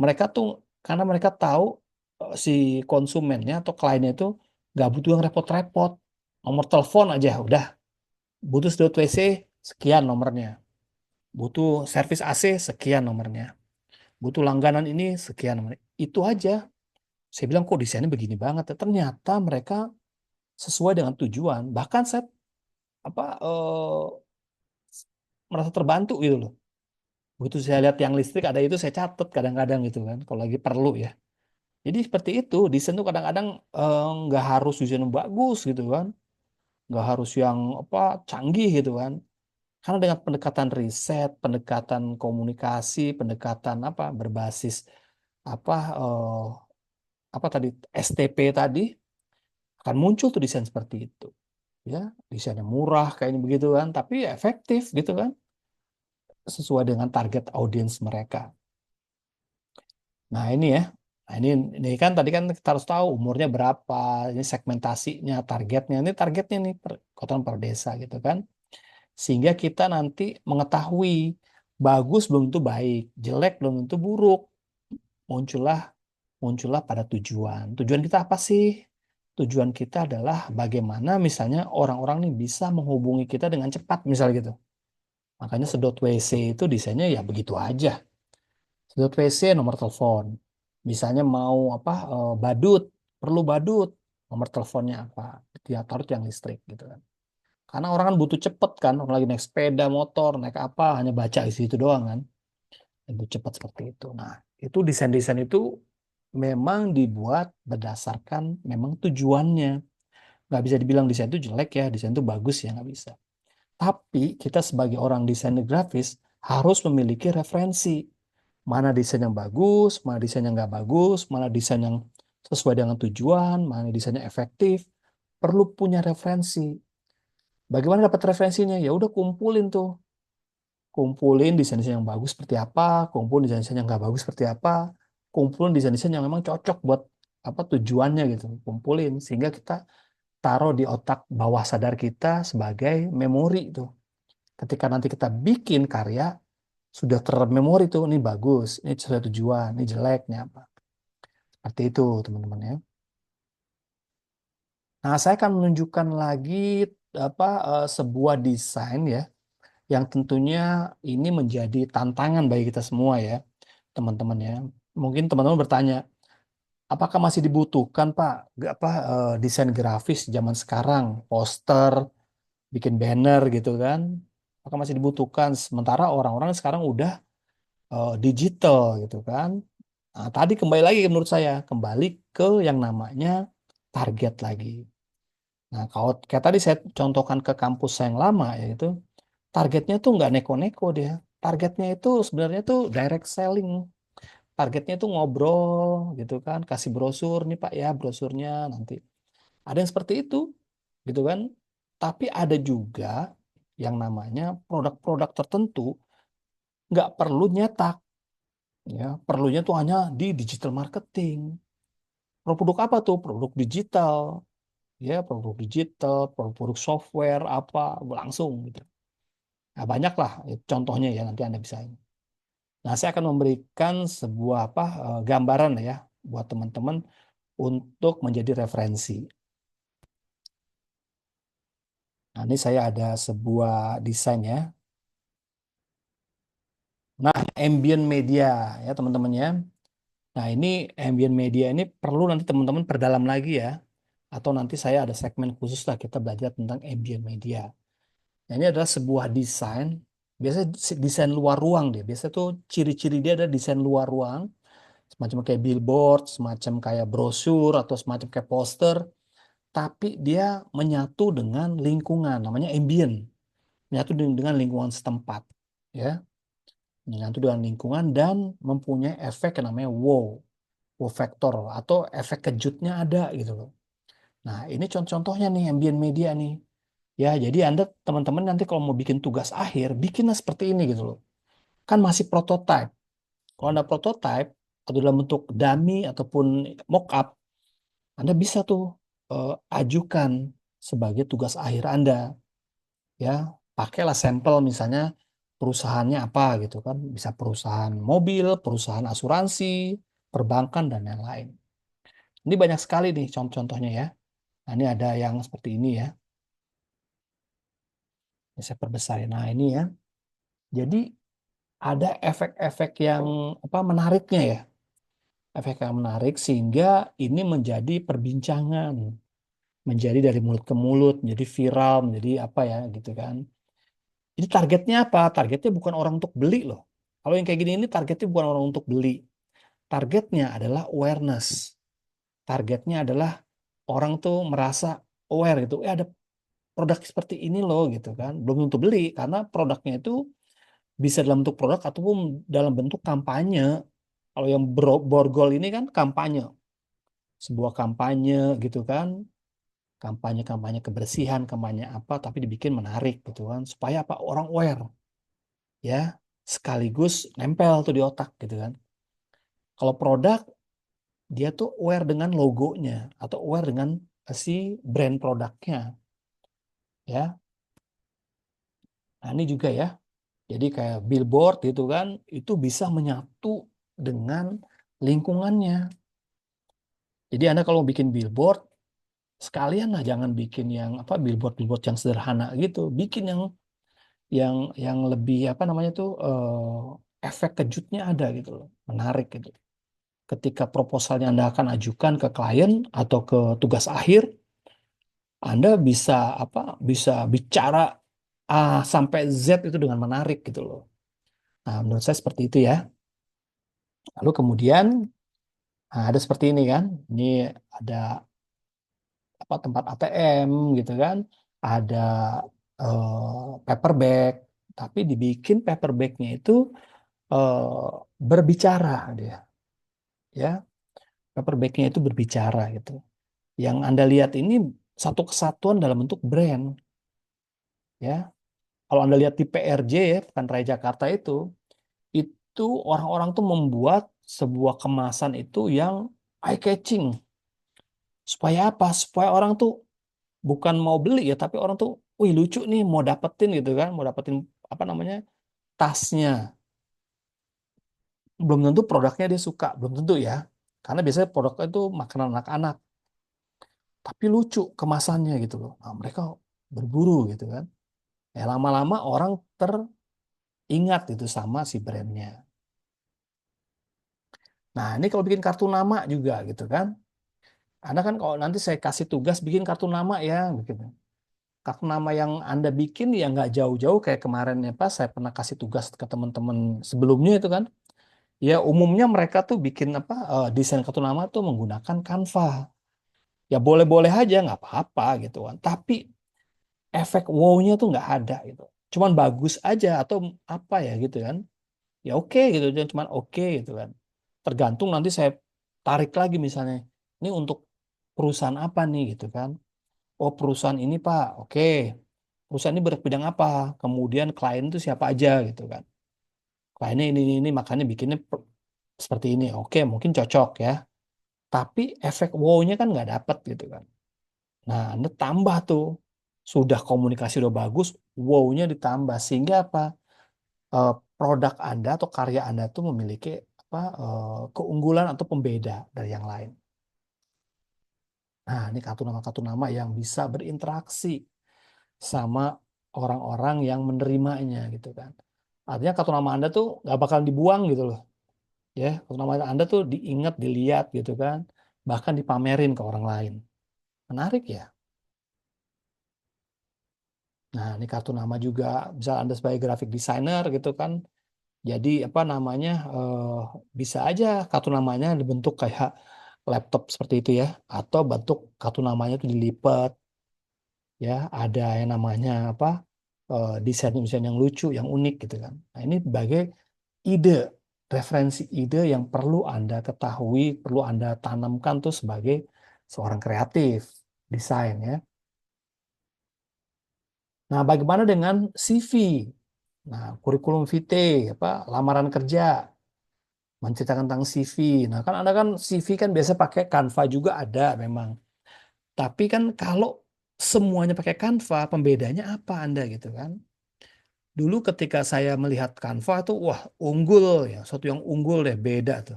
Mereka tuh karena mereka tahu si konsumennya atau kliennya itu nggak butuh yang repot-repot. Nomor telepon aja udah. Butuh sedot WC sekian nomornya. Butuh servis AC sekian nomornya. Butuh langganan ini sekian nomornya. Itu aja. Saya bilang kok desainnya begini banget. Ternyata mereka sesuai dengan tujuan. Bahkan saya apa merasa terbantu gitu loh. Begitu saya lihat yang listrik ada itu saya catat kadang-kadang gitu kan. Kalau lagi perlu ya. Jadi seperti itu, desain tuh kadang-kadang nggak harus desain yang bagus gitu kan, nggak harus yang apa canggih gitu kan. Karena dengan pendekatan riset, pendekatan komunikasi, pendekatan apa berbasis apa apa tadi STP tadi akan muncul tuh desain seperti itu, ya desainnya murah kayaknya begitu kan, tapi efektif gitu kan, sesuai dengan target audiens mereka. Nah ini ya. Nah ini kan tadi kan kita harus tahu umurnya berapa, ini segmentasinya, targetnya. Ini targetnya nih per kota per desa gitu kan. Sehingga kita nanti mengetahui bagus belum tentu baik, jelek belum tentu buruk. Muncullah muncullah pada tujuan. Tujuan kita apa sih? Tujuan kita adalah bagaimana misalnya orang-orang nih bisa menghubungi kita dengan cepat misal gitu. Makanya sedot WC itu desainnya ya begitu aja. Sedot WC nomor telepon. Misalnya mau apa badut, perlu badut, nomor teleponnya apa? Dia taruh yang listrik gitu kan. Karena orang kan butuh cepet kan, orang lagi naik sepeda, motor, naik apa, hanya baca isi itu doang kan. Butuh cepat seperti itu. Nah, itu desain-desain itu memang dibuat berdasarkan memang tujuannya. Nggak bisa dibilang desain itu jelek ya, desain itu bagus ya, nggak bisa. Tapi kita sebagai orang desainer grafis harus memiliki referensi mana desain yang bagus, mana desain yang nggak bagus, mana desain yang sesuai dengan tujuan, mana desain yang efektif. Perlu punya referensi. Bagaimana dapat referensinya? Ya udah kumpulin tuh, kumpulin desain-desain yang bagus seperti apa, kumpulin desain-desain yang nggak bagus seperti apa, kumpulin desain-desain yang memang cocok buat apa tujuannya gitu, kumpulin sehingga kita taruh di otak bawah sadar kita sebagai memori tuh. Ketika nanti kita bikin karya, sudah termemori tuh, ini bagus, ini sesuai tujuan, ini jelek, ini apa. Seperti itu, teman-teman ya. Nah, saya akan menunjukkan lagi sebuah desain ya, yang tentunya ini menjadi tantangan bagi kita semua ya, teman-teman ya. Mungkin teman-teman bertanya, apakah masih dibutuhkan Pak desain grafis zaman sekarang, poster, bikin banner gitu kan? Apakah masih dibutuhkan? Sementara orang-orang sekarang udah digital gitu kan? Nah, tadi kembali lagi menurut saya, kembali ke yang namanya target lagi. Nah, kalau kayak tadi saya contohkan ke kampus saya yang lama, yaitu targetnya tuh nggak neko-neko dia. Targetnya itu sebenarnya tuh direct selling. Targetnya tuh ngobrol gitu kan, kasih brosur nih Pak ya, brosurnya nanti. Ada yang seperti itu, gitu kan. Tapi ada juga yang namanya produk-produk tertentu nggak perlu nyetak, ya. Perlunya tuh hanya di digital marketing. Produk apa tuh? Produk digital, ya, produk digital, produk software apa langsung gitu. Nah, banyak lah contohnya ya, nanti Anda bisa ini. Nah, saya akan memberikan sebuah gambaran ya buat teman-teman untuk menjadi referensi. Nah, ini saya ada sebuah desain ya. Nah, ambient media ya teman-teman ya. Nah, ini ambient media ini perlu nanti teman-teman perdalam lagi ya. Atau nanti saya ada segmen khusus lah kita belajar tentang ambient media. Nah, ini adalah sebuah desain. Biasanya desain luar ruang deh. Biasanya tuh ciri-ciri dia ada desain luar ruang. Semacam kayak billboard, semacam kayak brosur, atau semacam kayak poster. Tapi dia menyatu dengan lingkungan. Namanya ambient. Menyatu dengan lingkungan setempat. Ya, menyatu dengan lingkungan dan mempunyai efek yang namanya wow. Wow factor atau efek kejutnya ada gitu loh. Nah, ini contoh-contohnya nih ambient media nih. Ya, jadi Anda teman-teman nanti kalau mau bikin tugas akhir, bikinlah seperti ini gitu loh. Kan masih prototype. Kalau Anda prototype atau dalam bentuk dummy ataupun mock up, Anda bisa tuh ajukan sebagai tugas akhir Anda. Ya, pakailah sampel misalnya perusahaannya apa gitu kan. Bisa perusahaan mobil, perusahaan asuransi, perbankan dan lain-lain. Ini banyak sekali nih contoh-contohnya ya. Nah, ini ada yang seperti ini ya. Ini saya perbesar ya. Nah, ini ya. Jadi ada efek-efek yang menariknya ya. Efek yang menarik sehingga ini menjadi perbincangan, menjadi dari mulut ke mulut, menjadi viral, menjadi apa ya gitu kan. Jadi targetnya apa? Targetnya bukan orang untuk beli loh. Kalau yang kayak gini ini targetnya bukan orang untuk beli. Targetnya adalah awareness. Targetnya adalah orang tuh merasa aware gitu. Ada produk seperti ini loh gitu kan. Belum tentu beli karena produknya itu bisa dalam bentuk produk ataupun dalam bentuk kampanye. Kalau yang borgol ini kan kampanye, sebuah kampanye gitu kan, kampanye-kampanye kebersihan, kampanye apa, tapi dibikin menarik gitu kan, supaya apa orang aware ya, sekaligus nempel tuh di otak gitu kan. Kalau produk dia tuh aware dengan logonya atau aware dengan si brand produknya ya. Nah, ini juga ya. Jadi kayak billboard gitu kan, itu bisa menyatu dengan lingkungannya. Jadi Anda kalau mau bikin billboard, sekalian lah jangan bikin yang billboard-billboard yang sederhana gitu. Bikin yang lebih tuh efek kejutnya ada gitu loh, menarik gitu. Ketika proposalnya Anda akan ajukan ke klien atau ke tugas akhir, Anda bisa bisa bicara A sampai Z itu dengan menarik gitu loh. Nah, menurut saya seperti itu ya. Lalu kemudian ada seperti ini kan. Ini ada tempat ATM gitu kan. Ada paper bag, tapi dibikin paper bagnya itu berbicara dia, ya. Paper bagnya itu berbicara gitu. Yang Anda lihat ini satu kesatuan dalam bentuk brand, ya. Kalau Anda lihat di PRJ ya, Pekan Raya Jakarta itu orang-orang tuh membuat sebuah kemasan itu yang eye catching. Supaya apa? Supaya orang tuh bukan mau beli ya, tapi orang tuh wih lucu nih mau dapetin gitu kan, mau dapetin apa namanya tasnya. Belum tentu produknya dia suka, belum tentu ya. Karena biasanya produknya itu makanan anak-anak, tapi lucu kemasannya gitu loh. Nah, mereka berburu gitu kan. Ya lama-lama orang teringat itu sama si brandnya. Nah, ini kalau bikin kartu nama juga gitu kan. Anda kan kalau nanti saya kasih tugas bikin kartu nama ya, begitu. Kartu nama yang Anda bikin ya nggak jauh-jauh kayak kemarin ya Pak, saya pernah kasih tugas ke teman-teman sebelumnya itu kan. Ya umumnya mereka tuh bikin apa desain kartu nama tuh menggunakan Canva. Ya boleh-boleh aja nggak apa-apa gitu kan. Tapi efek wow-nya tuh nggak ada gitu. Cuman bagus aja atau apa ya gitu kan. Ya oke gitu, jangan cuman oke gitu kan. Tergantung nanti saya tarik lagi misalnya. Ini untuk perusahaan apa nih gitu kan. Oh perusahaan ini Pak, oke. Perusahaan ini bidang apa? Kemudian klien itu siapa aja gitu kan. Kliennya ini makanya bikinnya seperti ini. Oke, mungkin cocok ya. Tapi efek wow-nya kan nggak dapet gitu kan. Nah, Anda tambah tuh. Sudah komunikasi udah bagus, wow-nya ditambah. Sehingga apa? Eh, Produk Anda atau karya Anda tuh memiliki apa keunggulan atau pembeda dari yang lain. Nah, ini kartu nama yang bisa berinteraksi sama orang-orang yang menerimanya gitu kan. Artinya kartu nama Anda tuh nggak bakal dibuang gitu loh. Ya, kartu nama Anda tuh diingat, dilihat gitu kan. Bahkan dipamerin ke orang lain. Menarik ya. Nah, ini kartu nama juga bisa Anda sebagai graphic designer gitu kan. Jadi apa namanya bisa aja kartu namanya dibentuk kayak laptop seperti itu ya, atau bentuk kartu namanya itu dilipat ya, ada yang namanya apa desain-desain yang lucu, yang unik gitu kan. Nah, ini sebagai ide, referensi ide yang perlu Anda ketahui, perlu Anda tanamkan tuh sebagai seorang kreatif desain ya. Nah, bagaimana dengan CV? Nah, kurikulum vitae, apa, lamaran kerja, menceritakan tentang CV. Nah, kan Anda kan CV kan biasa pakai Canva juga ada memang. Tapi kan kalau semuanya pakai Canva, pembedanya apa Anda gitu kan? Dulu ketika saya melihat Canva tuh, wah unggul ya, suatu yang unggul deh, beda tuh.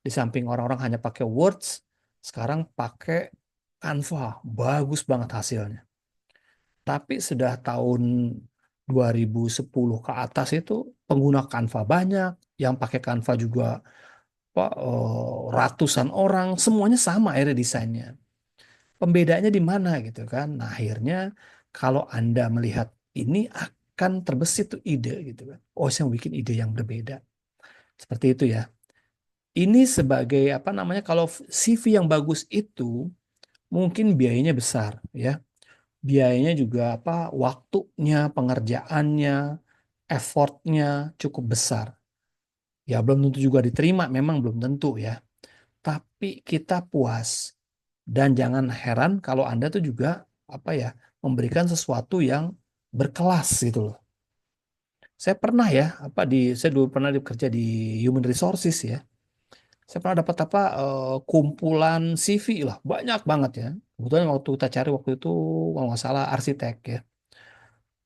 Di samping orang-orang hanya pakai Words, sekarang pakai Canva, bagus banget hasilnya. Tapi sudah tahun 2010 ke atas itu pengguna Canva banyak, yang pakai Canva juga apa, ratusan orang, semuanya sama akhirnya desainnya. Pembedanya di mana gitu kan? Nah, akhirnya kalau Anda melihat ini akan terbesit tuh ide gitu kan. Oh, saya mau bikin ide yang berbeda. Seperti itu ya. Ini sebagai apa namanya kalau CV yang bagus itu mungkin biayanya besar ya. Biayanya juga apa waktunya, pengerjaannya, effortnya cukup besar. Ya belum tentu juga diterima, memang belum tentu ya. Tapi kita puas. Dan jangan heran kalau Anda tuh juga apa ya, memberikan sesuatu yang berkelas gitu loh. Saya pernah ya, saya dulu pernah bekerja di Human Resources ya. Saya pernah dapat apa kumpulan CV lah, banyak banget ya. Kebetulan waktu kita cari waktu itu kalau nggak salah arsitek ya.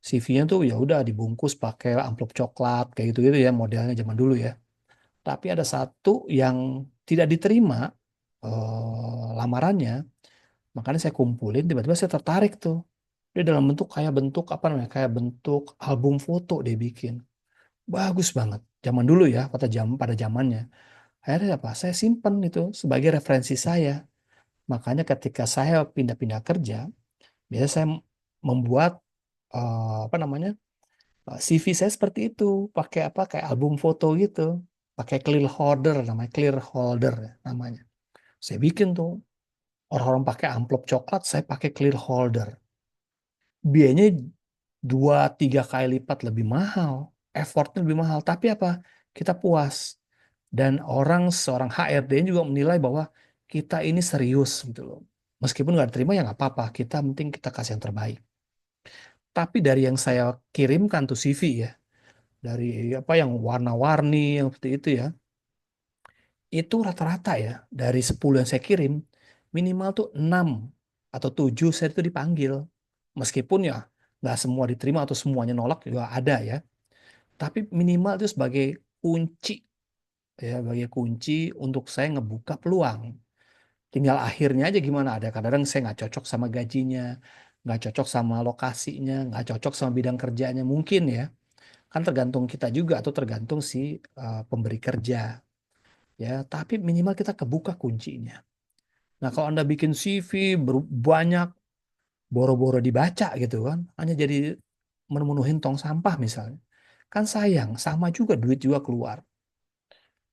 CV-nya tuh ya udah dibungkus pakai amplop coklat kayak gitu-gitu ya modelnya zaman dulu ya. Tapi ada satu yang tidak diterima lamarannya. Makanya saya kumpulin, tiba-tiba saya tertarik tuh. Dia dalam bentuk kayak bentuk apa namanya? Kayak bentuk album foto dia bikin. Bagus banget. Zaman dulu ya, pada zamannya. Akhirnya apa? Saya simpen itu sebagai referensi saya. Makanya ketika saya pindah-pindah kerja, biasanya saya membuat apa namanya? CV saya seperti itu, pakai apa? Kayak album foto gitu. Pakai clear holder namanya, clear holder namanya. Saya bikin tuh. Orang-orang pakai amplop coklat, saya pakai clear holder. Biayanya 2-3 kali lipat lebih mahal, effortnya lebih mahal. Tapi apa? Kita puas. Dan seorang HRD juga menilai bahwa kita ini serius gitu loh. Meskipun nggak diterima ya nggak apa-apa. Kita penting kita kasih yang terbaik. Tapi dari yang saya kirimkan tuh CV ya, dari apa yang warna-warni yang seperti itu ya, itu rata-rata ya dari 10 yang saya kirim minimal tuh 6 atau 7 saya itu dipanggil. Meskipun ya nggak semua diterima atau semuanya nolak juga ada ya. Tapi minimal itu sebagai kunci ya, sebagai kunci untuk saya ngebuka peluang. Tinggal akhirnya aja gimana. Ada kadang-kadang saya nggak cocok sama gajinya, nggak cocok sama lokasinya, nggak cocok sama bidang kerjanya. Mungkin ya, kan tergantung kita juga atau tergantung si pemberi kerja. Ya, tapi minimal kita kebuka kuncinya. Nah, kalau Anda bikin CV banyak, boro-boro dibaca gitu kan, hanya jadi memenuhin tong sampah misalnya. Kan sayang, sama juga duit juga keluar.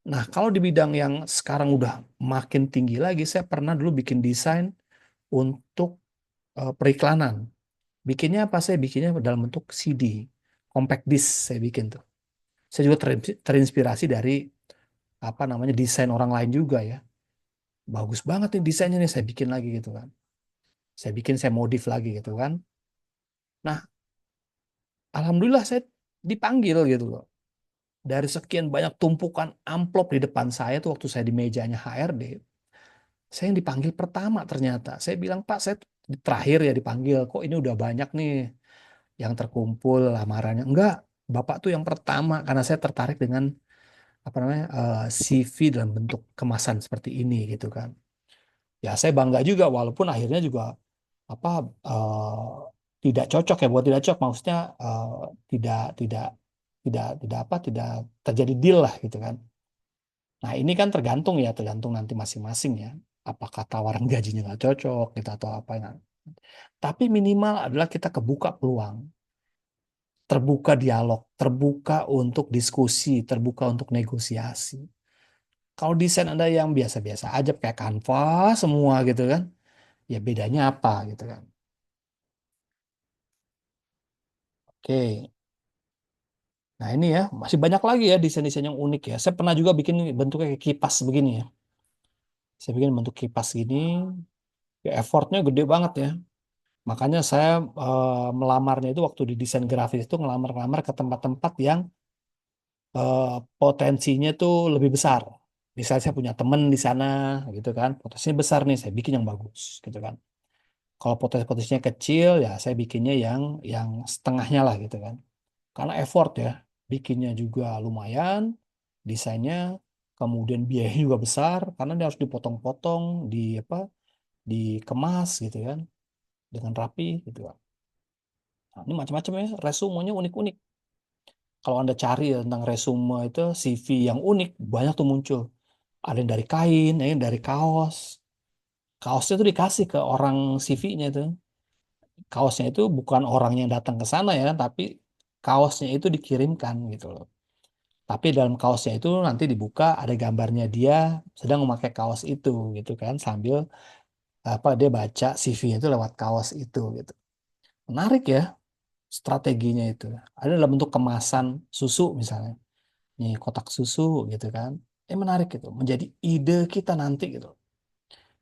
Nah, kalau di bidang yang sekarang udah makin tinggi lagi, saya pernah dulu bikin desain untuk periklanan. Bikinnya apa? Saya bikinnya dalam bentuk CD, compact disc saya bikin tuh. Saya juga terinspirasi dari apa namanya desain orang lain juga ya. Bagus banget nih desainnya nih, saya bikin lagi gitu kan. Saya bikin, saya modif lagi gitu kan. Nah, alhamdulillah saya dipanggil gitu loh. Dari sekian banyak tumpukan amplop di depan saya tuh waktu saya di mejanya HRD, saya yang dipanggil pertama ternyata. Saya bilang, Pak, saya terakhir ya dipanggil. Kok ini udah banyak nih yang terkumpul lamarannya? Enggak, Bapak tuh yang pertama karena saya tertarik dengan apa namanya CV dalam bentuk kemasan seperti ini gitu kan. Ya saya bangga juga walaupun akhirnya juga apa tidak cocok ya, buat tidak cocok maksudnya tidak tidak tidak apa tidak terjadi deal lah gitu kan. Nah ini kan tergantung ya, tergantung nanti masing-masing ya, apakah tawaran gajinya nggak cocok gitu atau apa ya. Tapi minimal adalah kita kebuka peluang, terbuka dialog, terbuka untuk diskusi, terbuka untuk negosiasi. Kalau desain Anda yang biasa-biasa aja kayak Canva semua gitu kan, ya bedanya apa gitu kan. Oke. Nah ini ya, masih banyak lagi ya desain-desain yang unik ya. Saya pernah juga bikin bentuknya kayak kipas begini ya. Saya bikin bentuk kipas gini, ya effortnya gede banget ya. Makanya saya melamarnya itu waktu di desain grafis itu ngelamar-ngelamar ke tempat-tempat yang eh, potensinya tuh lebih besar. Misalnya saya punya temen di sana gitu kan, potensinya besar nih, saya bikin yang bagus gitu kan. Kalau potensinya kecil ya saya bikinnya yang setengahnya lah gitu kan. Karena effort ya, bikinnya juga lumayan, desainnya, kemudian biayanya juga besar karena dia harus dipotong-potong, di apa, dikemas gitu kan, dengan rapi gitu kan. Nah, ini macam-macam ya, resumenya unik-unik. Kalau Anda cari ya tentang resume itu CV yang unik, banyak tuh muncul. Ada yang dari kain, ada yang dari kaos. Kaosnya tuh dikasih ke orang CV-nya itu. Kaosnya itu bukan orang yang datang ke sana ya, tapi kaosnya itu dikirimkan gitu loh. Tapi dalam kaosnya itu nanti dibuka ada gambarnya dia sedang memakai kaos itu gitu kan, sambil apa dia baca CV-nya itu lewat kaos itu gitu. Menarik ya strateginya itu. Ada dalam bentuk kemasan susu misalnya. Nih kotak susu gitu kan. Menarik gitu. Menjadi ide kita nanti gitu.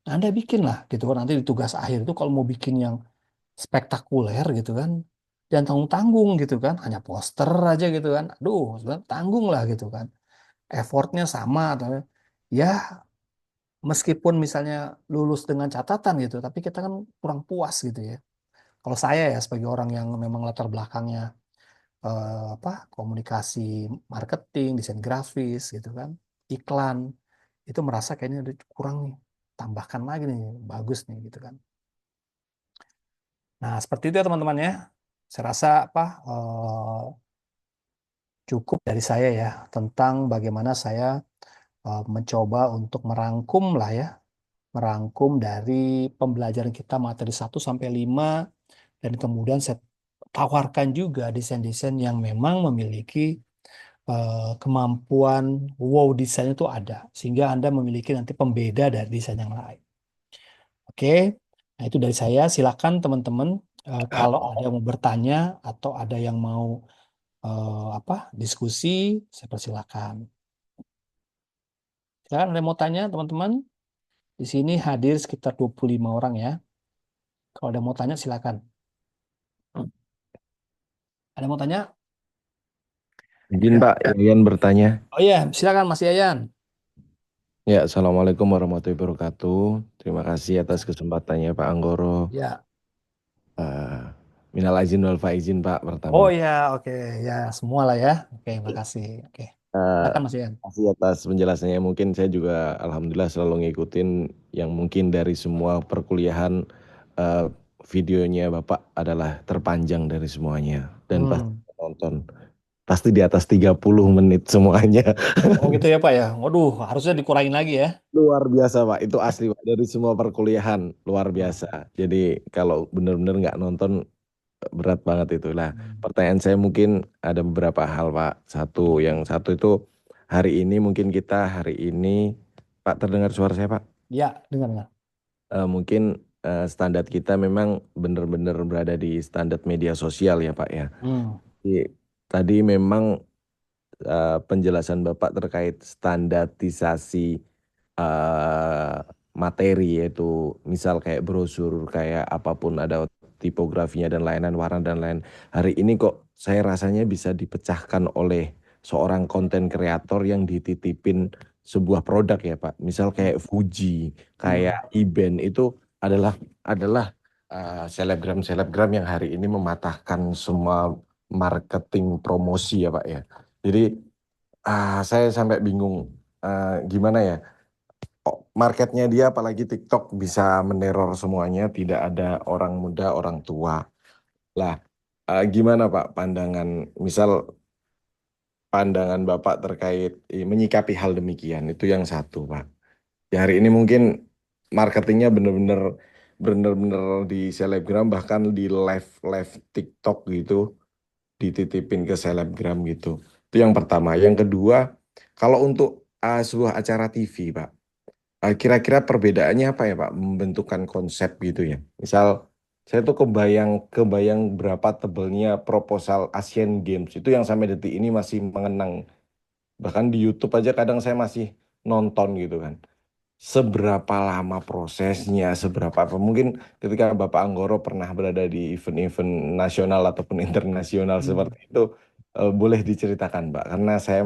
Nah, Anda bikin lah gitu kan nanti di tugas akhir itu kalau mau bikin yang spektakuler gitu kan. Dan tanggung-tanggung gitu kan. Hanya poster aja gitu kan. Aduh, sebenarnya tanggung lah gitu kan. Effortnya sama atau ya meskipun misalnya lulus dengan catatan gitu, tapi kita kan kurang puas gitu ya. Kalau saya ya sebagai orang yang memang latar belakangnya apa komunikasi, marketing, desain grafis gitu kan, iklan, itu merasa kayaknya udah kurang nih, tambahkan lagi nih, bagus nih gitu kan. Nah seperti itu ya teman-teman ya. Saya rasa apa cukup dari saya ya tentang bagaimana saya mencoba untuk merangkum lah ya, merangkum dari pembelajaran kita materi 1 sampai 5 dan kemudian saya tawarkan juga desain-desain yang memang memiliki kemampuan wow desain itu ada sehingga Anda memiliki nanti pembeda dari desain yang lain. Oke, nah itu dari saya. Silakan teman-teman kalau ada yang mau bertanya atau ada yang mau apa diskusi, saya persilakan. Silakan ada yang mau tanya teman-teman. Di sini hadir sekitar 25 orang ya. Kalau ada yang mau tanya silakan. Ada yang mau tanya? Izin Pak, Yayan bertanya. Oh iya, silakan Mas Yayan. Ya, Assalamualaikum warahmatullahi wabarakatuh. Terima kasih atas kesempatannya Pak Anggoro. Ya, Minal aizin wal faizin Pak Oh pertama. ya, oke, ya semua lah ya. Oke, makasih. Oke, Eh, silakan Mas Ian. Kasih atas penjelasannya. Mungkin saya juga alhamdulillah selalu ngikutin yang mungkin dari semua perkuliahan, eh, videonya Bapak adalah terpanjang dari semuanya dan pasti Hmm. nonton. Pasti di atas 30 menit semuanya. Oh gitu ya Pak ya. Waduh, harusnya dikurangin lagi ya. Luar biasa Pak, itu asli Pak. Dari semua perkuliahan luar Wah. biasa. Jadi kalau benar-benar nggak nonton berat banget itu. Lah, Hmm. pertanyaan saya mungkin ada beberapa hal Pak. Yang satu itu hari ini mungkin kita hari ini Pak terdengar suara saya Pak. Ya, dengar nggak? Mungkin standar kita memang benar-benar berada di standar media sosial ya Pak ya. Hmm. Jadi, tadi memang penjelasan Bapak terkait standarisasi eh, materi, yaitu misal kayak brosur, kayak apapun ada tipografinya dan lain-lain, warna dan lain. Hari ini kok saya rasanya bisa dipecahkan oleh seorang konten kreator yang dititipin sebuah produk ya Pak. Misal kayak Fuji, kayak Hmm. Iben itu adalah selebgram-selebgram yang hari ini mematahkan semua marketing promosi ya Pak ya. Jadi saya sampai bingung, gimana ya. Oh, marketnya dia apalagi TikTok bisa meneror semuanya, tidak ada orang muda, orang tua. Lah, gimana Pak pandangan, misal pandangan Bapak terkait menyikapi hal demikian, itu yang satu Pak. Ya, hari ini mungkin marketingnya bener-bener di selebgram, bahkan di live live TikTok gitu, dititipin ke selebgram gitu. Itu yang pertama. Yang kedua, kalau untuk sebuah acara TV Pak, kira-kira perbedaannya apa ya Pak? Membentukkan konsep gitu ya. Misal saya tuh kebayang kebayang berapa tebelnya proposal Asian Games itu yang sampai detik ini masih mengenang. Bahkan di YouTube aja kadang saya masih nonton gitu kan. Seberapa lama prosesnya, seberapa apa? Mungkin ketika Bapak Anggoro pernah berada di event-event nasional ataupun internasional Hmm. seperti itu, boleh diceritakan Pak. Karena saya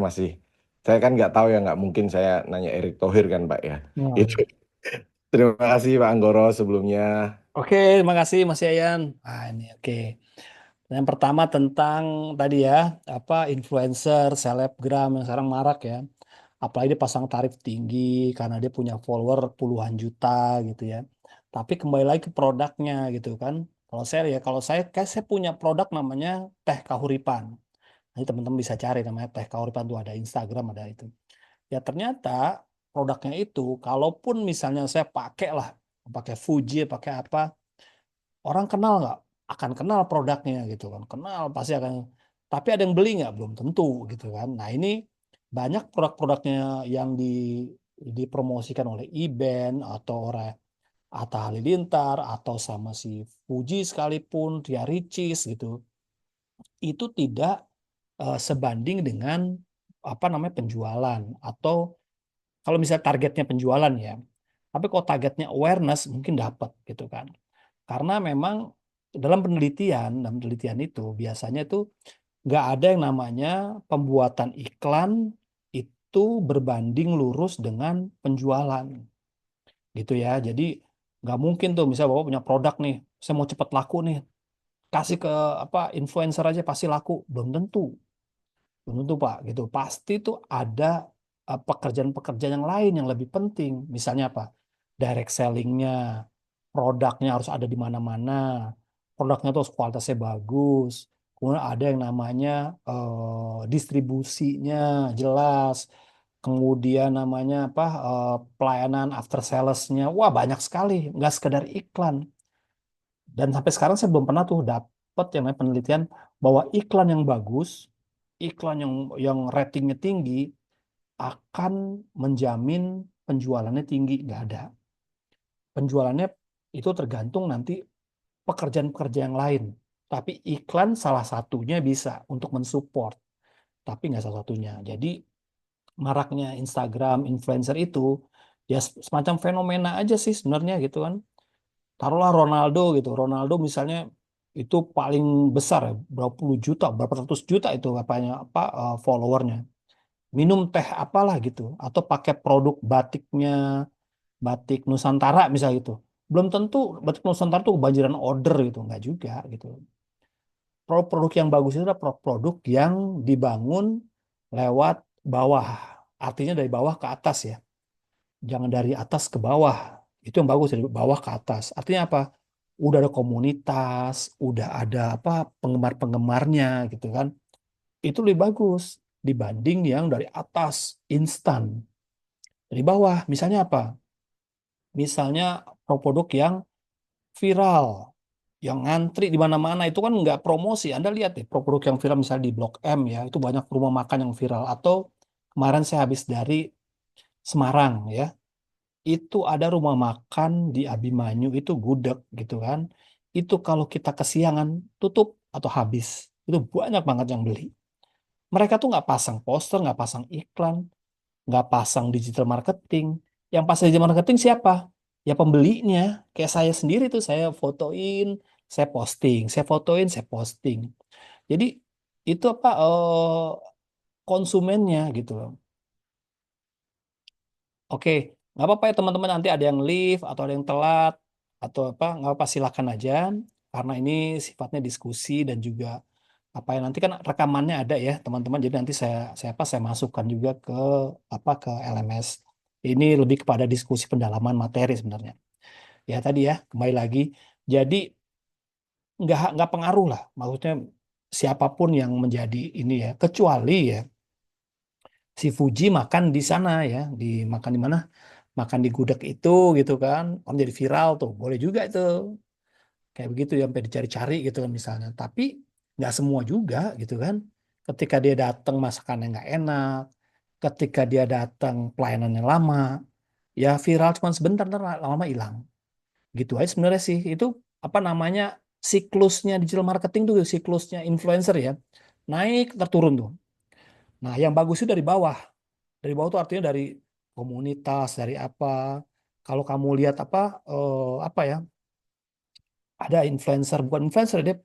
kan nggak tahu ya, nggak mungkin saya nanya Erick Thohir kan Pak ya. Itu. Hmm. Terima kasih Pak Anggoro sebelumnya. Oke, terima kasih Mas Yayan. Ah, ini oke. Yang pertama tentang tadi ya, apa influencer, selebgram yang sekarang marak ya. Apalagi dia pasang tarif tinggi karena dia punya follower puluhan juta gitu ya. Tapi kembali lagi ke produknya gitu kan. Kalau saya kayak saya punya produk namanya Teh Kahuripan. Nanti teman-teman bisa cari namanya Teh Kahuripan tuh ada Instagram ada itu. Ya ternyata produknya itu kalaupun misalnya saya pakai lah, pakai Fuji, pakai apa, orang kenal nggak? Akan kenal produknya gitu kan. Kenal pasti akan. Tapi ada yang beli nggak? Belum tentu gitu kan. Nah ini banyak produk-produknya yang dipromosikan oleh eBand atau oleh Atta Halilintar atau sama si Fuji sekalipun, Ria Ricis gitu. Itu tidak sebanding dengan apa namanya penjualan atau kalau misalnya targetnya penjualan ya. Tapi kalau targetnya awareness mungkin dapat gitu kan. Karena memang dalam penelitian itu biasanya itu nggak ada yang namanya pembuatan iklan itu berbanding lurus dengan penjualan gitu ya. Jadi nggak mungkin tuh misalnya bapak punya produk nih, saya mau cepat laku nih, kasih ke apa influencer aja pasti laku, belum tentu. Belum tentu Pak, gitu. Pasti tuh ada pekerjaan-pekerjaan yang lain yang lebih penting. Misalnya apa? Direct sellingnya, produknya harus ada di mana-mana. Produknya tuh harus kualitasnya bagus. Kemudian ada yang namanya distribusinya jelas. Kemudian namanya apa? Pelayanan after salesnya. Wah banyak sekali. Nggak sekedar iklan. Dan sampai sekarang saya belum pernah tuh dapat yang namanya penelitian bahwa iklan yang bagus, iklan yang ratingnya tinggi akan menjamin penjualannya tinggi. Nggak ada. Penjualannya itu tergantung nanti pekerjaan-pekerjaan yang lain. Tapi iklan salah satunya bisa untuk mensupport, tapi nggak salah satunya. Jadi maraknya Instagram, influencer itu ya semacam fenomena aja sih sebenarnya gitu kan. Taruhlah Ronaldo gitu. Ronaldo misalnya itu paling besar ya, berapa puluh juta, berapa ratus juta itu apanya apa followernya. Minum teh apalah gitu atau pakai produk batiknya batik Nusantara misalnya gitu. Belum tentu batik Nusantara tuh kebanjiran order gitu, nggak juga gitu. produk yang bagus itu adalah produk yang dibangun lewat bawah. Artinya dari bawah ke atas ya. Jangan dari atas ke bawah. Itu yang bagus dari bawah ke atas. Artinya apa? Udah ada komunitas, udah ada apa penggemar-penggemarnya gitu kan. Itu lebih bagus dibanding yang dari atas instan. Dari bawah, misalnya apa? Misalnya produk yang viral, yang ngantri di mana-mana itu kan nggak promosi. Anda lihat deh produk yang viral misalnya di Blok M ya, itu banyak rumah makan yang viral. Atau kemarin saya habis dari Semarang ya, itu ada rumah makan di Abimanyu itu gudeg gitu kan. Itu kalau kita kesiangan tutup atau habis, itu banyak banget yang beli. Mereka tuh nggak pasang poster, nggak pasang iklan, nggak pasang digital marketing. Yang pasang digital marketing siapa? Ya pembelinya. Kayak saya sendiri tuh saya fotoin, saya posting, saya fotoin, saya posting. Jadi itu apa konsumennya gitu loh. Oke, nggak apa-apa ya teman-teman nanti ada yang live atau ada yang telat atau apa nggak apa silakan aja karena ini sifatnya diskusi dan juga apa ya nanti kan rekamannya ada ya teman-teman jadi nanti saya masukkan juga ke apa ke LMS. Ini lebih kepada diskusi pendalaman materi sebenarnya. Ya tadi ya kembali lagi. Jadi nggak pengaruh lah maksudnya siapapun yang menjadi ini ya kecuali ya si Fuji makan di sana ya di makan di mana makan di gudeg itu gitu kan orang jadi viral tuh boleh juga itu kayak begitu ya sampai dicari-cari gitu kan misalnya tapi nggak semua juga gitu kan ketika dia datang masakannya nggak enak ketika dia datang pelayanannya lama ya viral cuma sebentar ntar lama-lama hilang gitu aja sebenarnya sih itu apa namanya siklusnya digital marketing tuh siklusnya influencer ya naik terturun tuh nah yang bagus itu dari bawah tuh artinya dari komunitas dari apa kalau kamu lihat apa ya ada influencer bukan influencer dia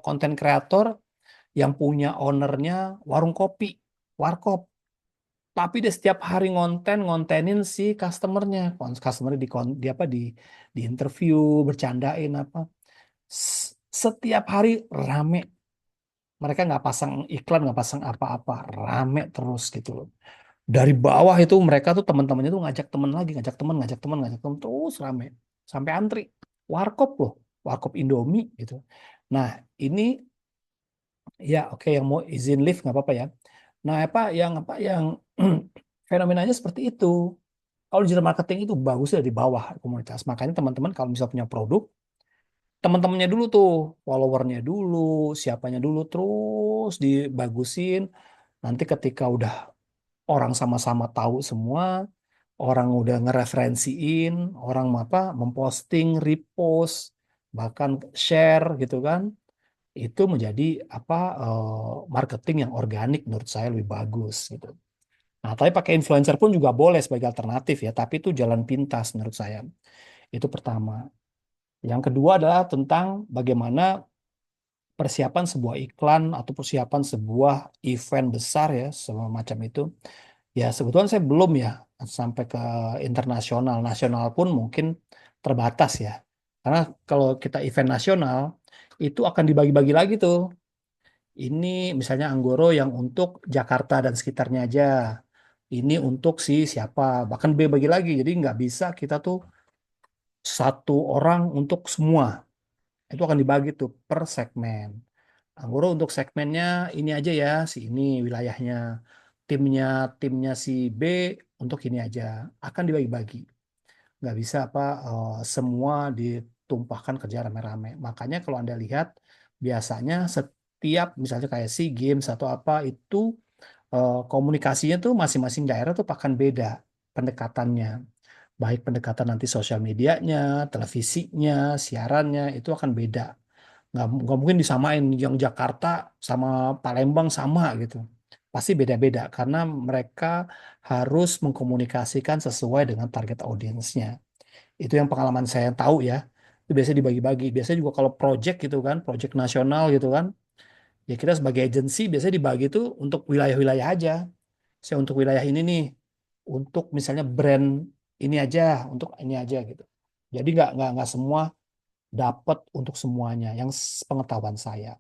konten kreator yang punya ownernya warung kopi warkop tapi dia setiap hari ngontenin si customernya customer di apa di interview bercandain apa setiap hari rame mereka nggak pasang iklan nggak pasang apa-apa rame terus gitu loh dari bawah itu mereka tuh teman-temannya tuh ngajak teman lagi ngajak teman terus rame sampai antri warkop loh warkop Indomie gitu nah ini ya oke yang mau izin lift nggak apa-apa ya nah apa yang fenomenanya seperti itu kalau digital marketing itu bagus dari bawah komunitas makanya teman-teman kalau misalnya punya produk teman-temannya dulu tuh followernya dulu siapanya dulu terus dibagusin nanti ketika udah orang sama-sama tahu semua orang udah ngereferensiin, orang apa memposting, repost, bahkan share gitu kan, itu menjadi apa marketing yang organik menurut saya lebih bagus gitu. Nah, tapi pakai influencer pun juga boleh sebagai alternatif ya, tapi itu jalan pintas menurut saya. Itu pertama. Yang kedua adalah tentang bagaimana persiapan sebuah iklan atau persiapan sebuah event besar ya, semua macam itu. Ya, sebetulnya saya belum ya sampai ke internasional. Nasional pun mungkin terbatas ya. Karena kalau kita event nasional, itu akan dibagi-bagi lagi tuh. Ini misalnya Anggoro yang untuk Jakarta dan sekitarnya aja. Ini untuk si siapa. Bahkan dibagi lagi. Jadi nggak bisa kita tuh satu orang untuk semua. Itu akan dibagi tuh per segmen. Anggoro untuk segmennya ini aja ya, si ini wilayahnya. Timnya timnya si B untuk ini aja. Akan dibagi-bagi. Nggak bisa semua ditumpahkan kerja rame-rame. Makanya kalau Anda lihat biasanya setiap misalnya kayak SEA Games atau apa itu komunikasinya tuh masing-masing daerah tuh akan beda pendekatannya. Baik pendekatan nanti sosial medianya, televisinya, siarannya itu akan beda nggak mungkin disamain yang Jakarta sama Palembang sama gitu pasti beda-beda karena mereka harus mengkomunikasikan sesuai dengan target audiensnya itu yang pengalaman saya tahu ya itu biasanya dibagi-bagi biasanya juga kalau project gitu kan project nasional gitu kan ya kita sebagai agensi biasanya dibagi itu untuk wilayah-wilayah aja saya untuk wilayah ini nih untuk misalnya brand ini aja untuk ini aja gitu jadi nggak semua dapat untuk semuanya yang pengetahuan saya.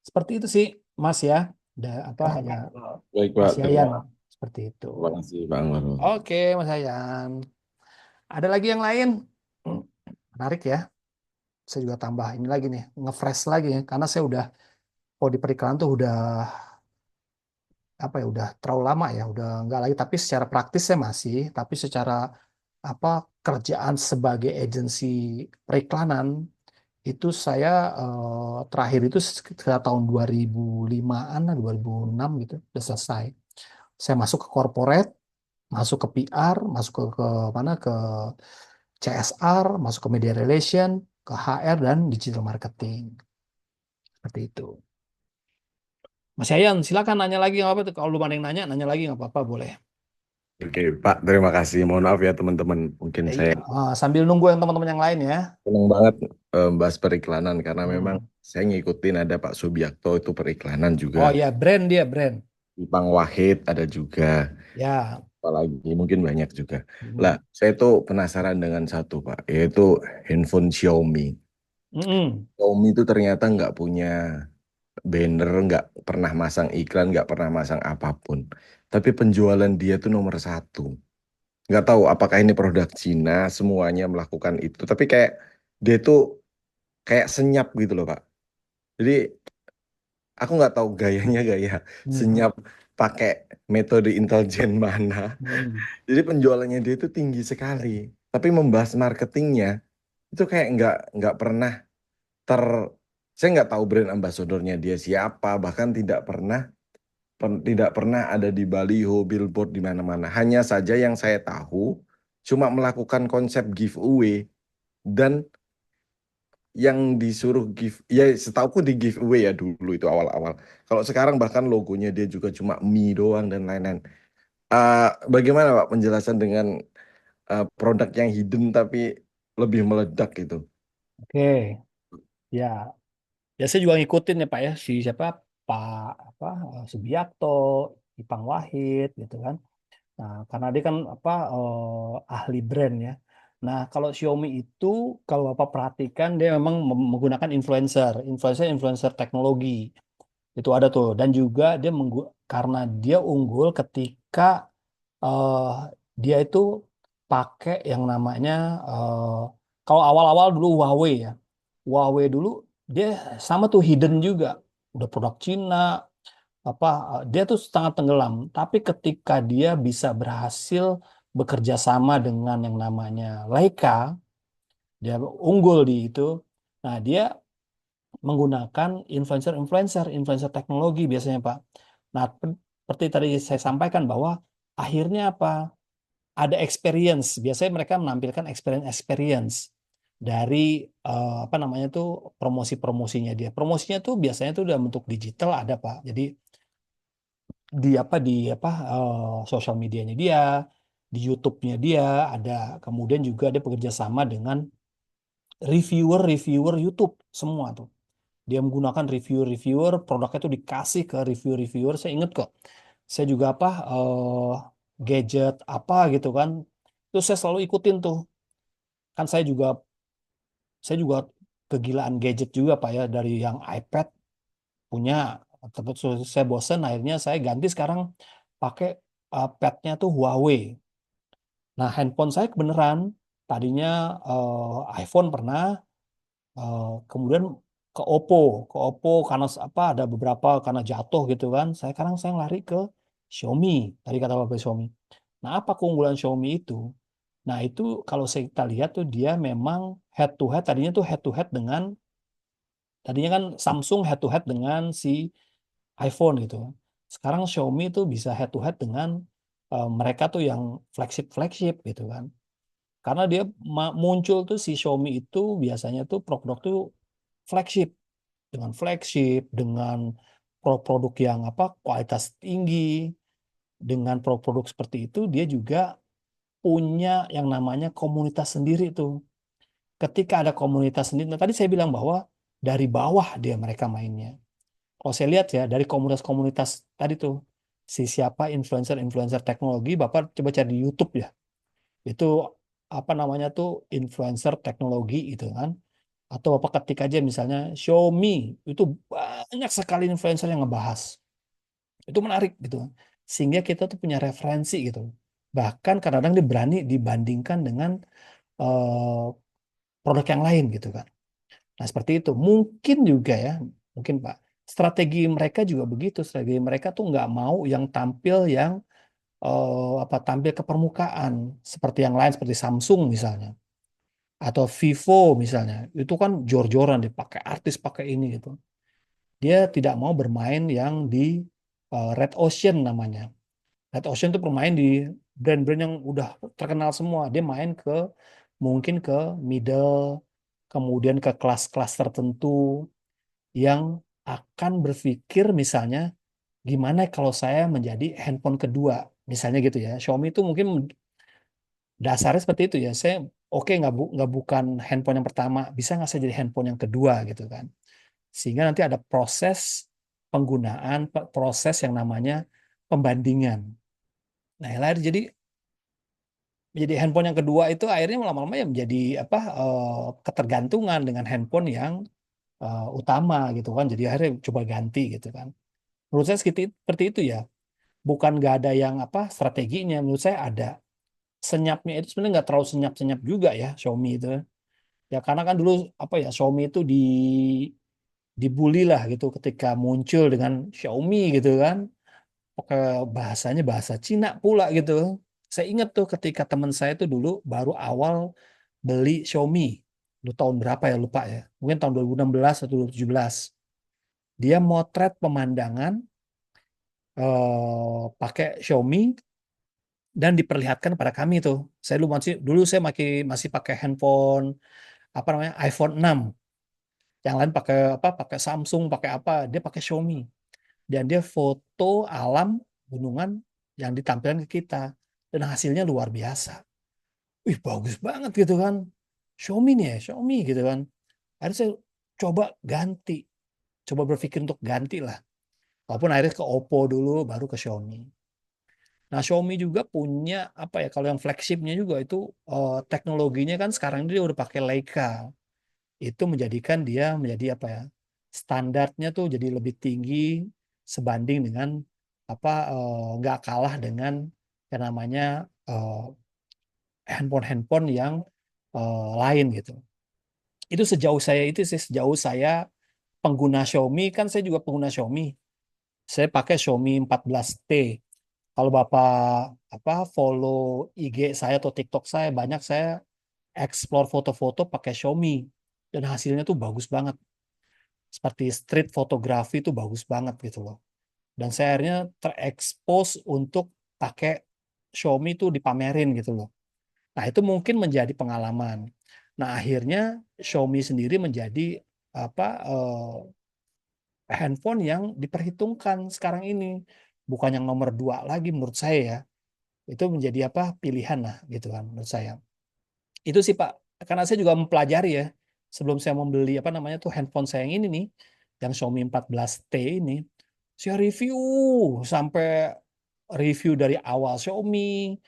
Seperti itu sih, Mas ya. Apa ya, Baik Mas Pak, Yayan seperti itu. terima kasih Pak Anwar. Oke, Mas Yayan. Ada lagi yang lain? Hmm, Menarik ya. Saya juga tambah ini lagi nih, nge-fresh lagi ya. Karena saya udah, kalau di periklanan tuh udah apa ya, udah terlalu lama ya, udah nggak lagi. Tapi secara praktis saya masih, tapi secara apa, kerjaan sebagai agensi periklanan itu saya terakhir itu sekitar tahun 2005-an, 2006 gitu, udah selesai. Saya masuk ke corporate, masuk ke PR, masuk ke mana, ke CSR, masuk ke media relation, ke HR dan digital marketing. Seperti itu. Mas Yayan, silakan nanya lagi nggak apa tuh. Kalau belum ada yang nanya, nanya lagi nggak apa-apa, boleh. Oke Pak, terima kasih. Mohon maaf ya teman-teman. Mungkin Iya, saya sambil nunggu yang teman-teman yang lain ya. senang banget bahas periklanan karena memang Hmm. saya ngikutin ada Pak Subiakto itu periklanan juga. Oh iya, brand dia, brand. Ipang Wahid ada juga. Ya. Apalagi mungkin banyak juga. Lah, Hmm. saya tuh penasaran dengan satu Pak, yaitu handphone Xiaomi. Mm-mm. Xiaomi itu ternyata nggak punya banner, nggak pernah masang iklan, nggak pernah masang apapun. Tapi penjualan dia tuh nomor satu. Nggak tahu apakah ini produk Cina, semuanya melakukan itu. Tapi kayak dia tuh kayak senyap gitu loh Pak. Jadi aku nggak tahu gayanya gaya Hmm. senyap pakai metode intelijen mana. Hmm. Jadi penjualannya dia itu tinggi sekali. Tapi membahas marketingnya itu kayak nggak pernah ter saya nggak tahu brand ambasadornya dia siapa, bahkan tidak pernah ada di baliho, billboard di mana-mana. Hanya saja yang saya tahu cuma melakukan konsep giveaway dan yang disuruh give ya setauku di giveaway ya dulu itu awal-awal. Kalau sekarang bahkan logonya dia juga cuma mie doang dan lain-lain. Eh, Bagaimana Pak penjelasan dengan produk yang hidden tapi lebih meledak itu? Oke, ya. Ya saya juga ngikutin ya Pak ya, si siapa, Pak apa, Subiakto, Ipang Wahid gitu kan. Nah, karena dia kan apa, ahli brand ya. Nah, kalau Xiaomi itu, kalau Bapak perhatikan, dia memang menggunakan influencer teknologi. Itu ada tuh. Dan juga dia karena dia unggul ketika eh, dia itu pakai yang namanya, eh, kalau awal-awal dulu Huawei ya. Huawei dulu dia sama tuh, hidden juga. Udah produk Cina, apa, dia tuh sangat tenggelam. Tapi ketika dia bisa berhasil bekerja sama dengan yang namanya Leica, dia unggul di itu. Nah, dia menggunakan influencer teknologi biasanya, Pak. Nah, seperti tadi saya sampaikan bahwa akhirnya apa? Ada experience. Biasanya mereka menampilkan experience dari apa namanya tuh, promosi-promosinya dia. Promosinya tuh biasanya tuh dalam bentuk digital ada, Pak. Jadi di apa sosial medianya dia, di YouTube-nya dia ada. Kemudian juga dia bekerja sama dengan reviewer-reviewer YouTube semua tuh. Dia menggunakan reviewer-reviewer, produknya tuh dikasih ke reviewer-reviewer. Saya inget kok. Saya juga apa, gadget apa gitu kan. Terus saya selalu ikutin tuh. Kan saya juga kegilaan gadget juga Pak ya, dari yang iPad punya. Terus saya bosen, akhirnya saya ganti sekarang pakai padnya tuh Huawei. Nah, handphone saya beneran tadinya iPhone pernah, kemudian ke Oppo, karena apa, ada beberapa karena jatuh gitu kan. Sekarang saya lari ke Xiaomi. Tadi kata Bapak Xiaomi. Nah, apa keunggulan Xiaomi itu? Nah, itu kalau kita lihat tuh dia memang head to head, tadinya kan Samsung head to head dengan si iPhone gitu. Sekarang Xiaomi tuh bisa head to head dengan mereka tuh yang flagship gitu kan. Karena dia muncul tuh si Xiaomi itu biasanya tuh produk tuh flagship, dengan produk yang apa, kualitas tinggi. Dengan produk seperti itu dia juga punya yang namanya komunitas sendiri tuh. Ketika ada komunitas sendiri, nah tadi saya bilang bahwa dari bawah dia mereka mainnya. Kalau saya lihat ya dari komunitas-komunitas tadi tuh, si siapa influencer teknologi, Bapak coba cari di YouTube ya. Itu apa namanya tuh, influencer teknologi itu kan. Atau Bapak ketik aja misalnya Xiaomi, itu banyak sekali influencer yang ngebahas. Itu menarik gitu. Sehingga kita tuh punya referensi gitu. Bahkan kadang-kadang dia berani dibandingkan dengan eh, produk yang lain gitu kan. Nah, seperti itu. Mungkin juga ya, mungkin Pak, strategi mereka juga begitu. Strategi mereka tuh nggak mau yang tampil yang apa tampil ke permukaan seperti yang lain seperti Samsung misalnya atau Vivo misalnya. Itu kan jor-joran dipakai artis pakai ini gitu. Dia tidak mau bermain yang di Red Ocean namanya. Red Ocean itu bermain di brand-brand yang udah terkenal semua. Dia main ke mungkin ke middle, kemudian ke kelas-kelas tertentu yang akan berpikir misalnya gimana kalau saya menjadi handphone kedua, misalnya gitu ya. Xiaomi itu mungkin dasarnya seperti itu ya. Saya oke nggak bukan handphone yang pertama, bisa nggak saya jadi handphone yang kedua gitu kan? Sehingga nanti ada proses penggunaan, proses yang namanya pembandingan. Nah, yang lain jadi menjadi handphone yang kedua itu akhirnya lama-lama ya menjadi apa ketergantungan dengan handphone yang utama gitu kan. Jadi akhirnya coba ganti gitu kan. Menurut saya seperti itu ya. Bukan nggak ada yang apa strateginya. Menurut saya ada senyapnya itu sebenarnya nggak terlalu senyap-senyap juga ya Xiaomi itu. Ya karena kan dulu apa ya Xiaomi itu dibully lah gitu ketika muncul dengan Xiaomi gitu kan. Pakai bahasanya bahasa Cina pula gitu. Saya ingat tuh ketika teman saya itu dulu baru awal beli Xiaomi. Lu tahun berapa ya lupa ya. Mungkin tahun 2016 atau 2017. Dia motret pemandangan pakai Xiaomi dan diperlihatkan pada kami tuh. Saya dulu saya masih pakai handphone apa namanya iPhone 6. Yang lain pakai apa? Pakai Samsung, pakai apa? Dia pakai Xiaomi. Dan dia foto alam gunungan yang ditampilkan ke kita dan hasilnya luar biasa. Wih, bagus banget gitu kan. Xiaomi nih ya, Xiaomi gitu kan. Akhirnya saya coba ganti, coba berpikir untuk ganti lah. Walaupun akhirnya ke Oppo dulu, baru ke Xiaomi. Nah, Xiaomi juga punya apa ya? Kalau yang flagshipnya juga itu teknologinya kan sekarang dia udah pakai Leica. Itu menjadikan dia menjadi apa ya? Standarnya tuh jadi lebih tinggi sebanding dengan apa nggak kalah dengan yang namanya handphone-handphone yang lain gitu. Itu sejauh saya itu sih sejauh saya pengguna Xiaomi kan saya juga pengguna Xiaomi. Saya pakai Xiaomi 14T. Kalau Bapak apa follow IG saya atau TikTok saya banyak saya explore foto-foto pakai Xiaomi dan hasilnya tuh bagus banget. Seperti street fotografi itu bagus banget gitu loh. Dan saya akhirnya terekspos untuk pakai Xiaomi itu dipamerin gitu loh. Nah, itu mungkin menjadi pengalaman. Nah, akhirnya Xiaomi sendiri menjadi apa handphone yang diperhitungkan sekarang ini. Bukan yang nomor dua lagi menurut saya ya. Itu menjadi apa pilihan lah gitu kan menurut saya. Itu sih Pak, karena saya juga mempelajari ya sebelum saya membeli apa namanya tuh handphone saya yang ini nih, yang Xiaomi 14T ini, saya review sampai review dari awal Xiaomi,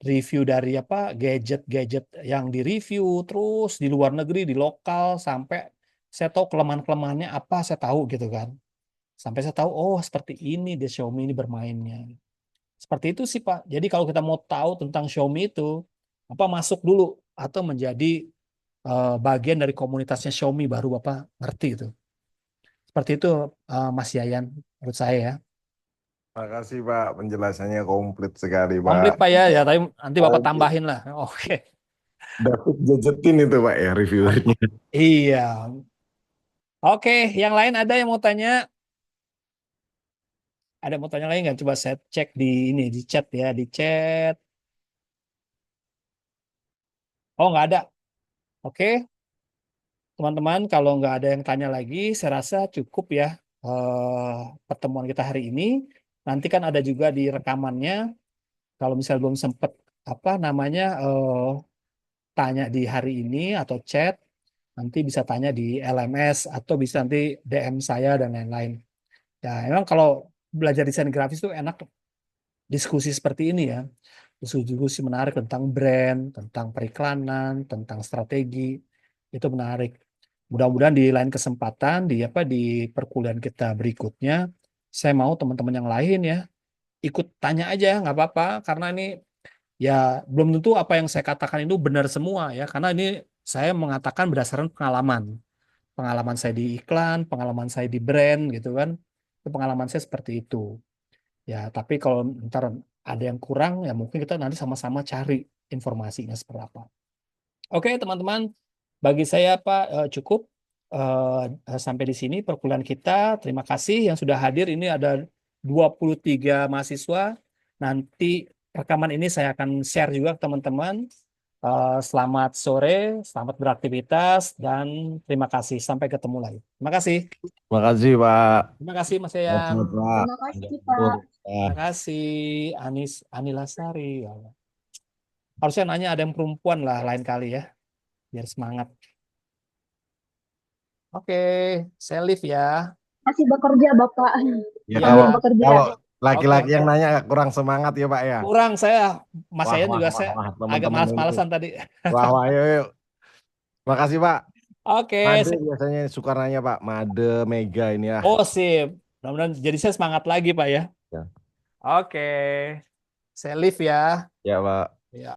review dari apa gadget-gadget yang di-review, terus di luar negeri, di lokal sampai saya tahu kelemahan-kelemahannya apa, saya tahu gitu kan. Sampai saya tahu oh seperti ini dia Xiaomi ini bermainnya. Seperti itu sih Pak. Jadi kalau kita mau tahu tentang Xiaomi itu, apa masuk dulu atau menjadi bagian dari komunitasnya Xiaomi baru Bapak ngerti itu. Seperti itu Mas Yayan menurut saya ya. Makasih Pak, penjelasannya komplit sekali Pak. Komplit Pak ya, ya tapi nanti Bapak Oke. tambahin lah. Oke. Dapat jajetin itu Pak ya reviewernya. Iya. Oke, yang lain ada yang mau tanya? Ada yang mau tanya lagi nggak? Coba saya cek di ini di chat ya, di chat. Oh nggak ada. Oke, teman-teman kalau nggak ada yang tanya lagi, saya rasa cukup ya pertemuan kita hari ini. Nanti kan ada juga di rekamannya. Kalau misalnya belum sempat apa namanya tanya di hari ini atau chat, nanti bisa tanya di LMS atau bisa nanti DM saya dan lain-lain. Ya, memang kalau belajar desain grafis itu enak diskusi seperti ini ya. Diskusi menarik tentang brand, tentang periklanan, tentang strategi. Itu menarik. Mudah-mudahan di lain kesempatan di perkuliahan kita berikutnya, saya mau teman-teman yang lain ya ikut tanya aja nggak apa-apa karena ini ya belum tentu apa yang saya katakan itu benar semua ya karena ini saya mengatakan berdasarkan pengalaman. Pengalaman saya di iklan, pengalaman saya di brand gitu kan. Itu pengalaman saya seperti itu. Ya, tapi kalau ntar ada yang kurang ya mungkin kita nanti sama-sama cari informasinya seperti apa. Oke, teman-teman, bagi saya Pak cukup sampai di sini perkuliahan kita. Terima kasih yang sudah hadir. Ini ada 23 mahasiswa. Nanti rekaman ini saya akan share juga ke teman-teman. Selamat sore, selamat beraktivitas, dan terima kasih. Sampai ketemu lagi. Terima kasih. Makasih Pak. Terima kasih Mas Yayan. Sehat, Pak. Terima kasih, Betul. Pak. Terima kasih Anilasari. Ya Allah. Harusnya nanya ada yang perempuan lah lain kali ya, biar semangat. Oke, saya live ya. Masih bekerja, Bapak. Ya Sambil Ya, bekerja. kalau oke. laki-laki yang nanya kurang semangat ya Pak ya. Kurang saya, Mas Wah Yayan wah juga wah saya wah agak teman-teman ini. malas-malasan tadi. Wah wah yuk yuk. Makasih Pak. Oke, Made biasanya suka nanya Pak. Made Mega ini ya. oh sip. Mudah-mudahan jadi saya semangat lagi Pak ya. Ya, Oke, saya live ya. ya Pak.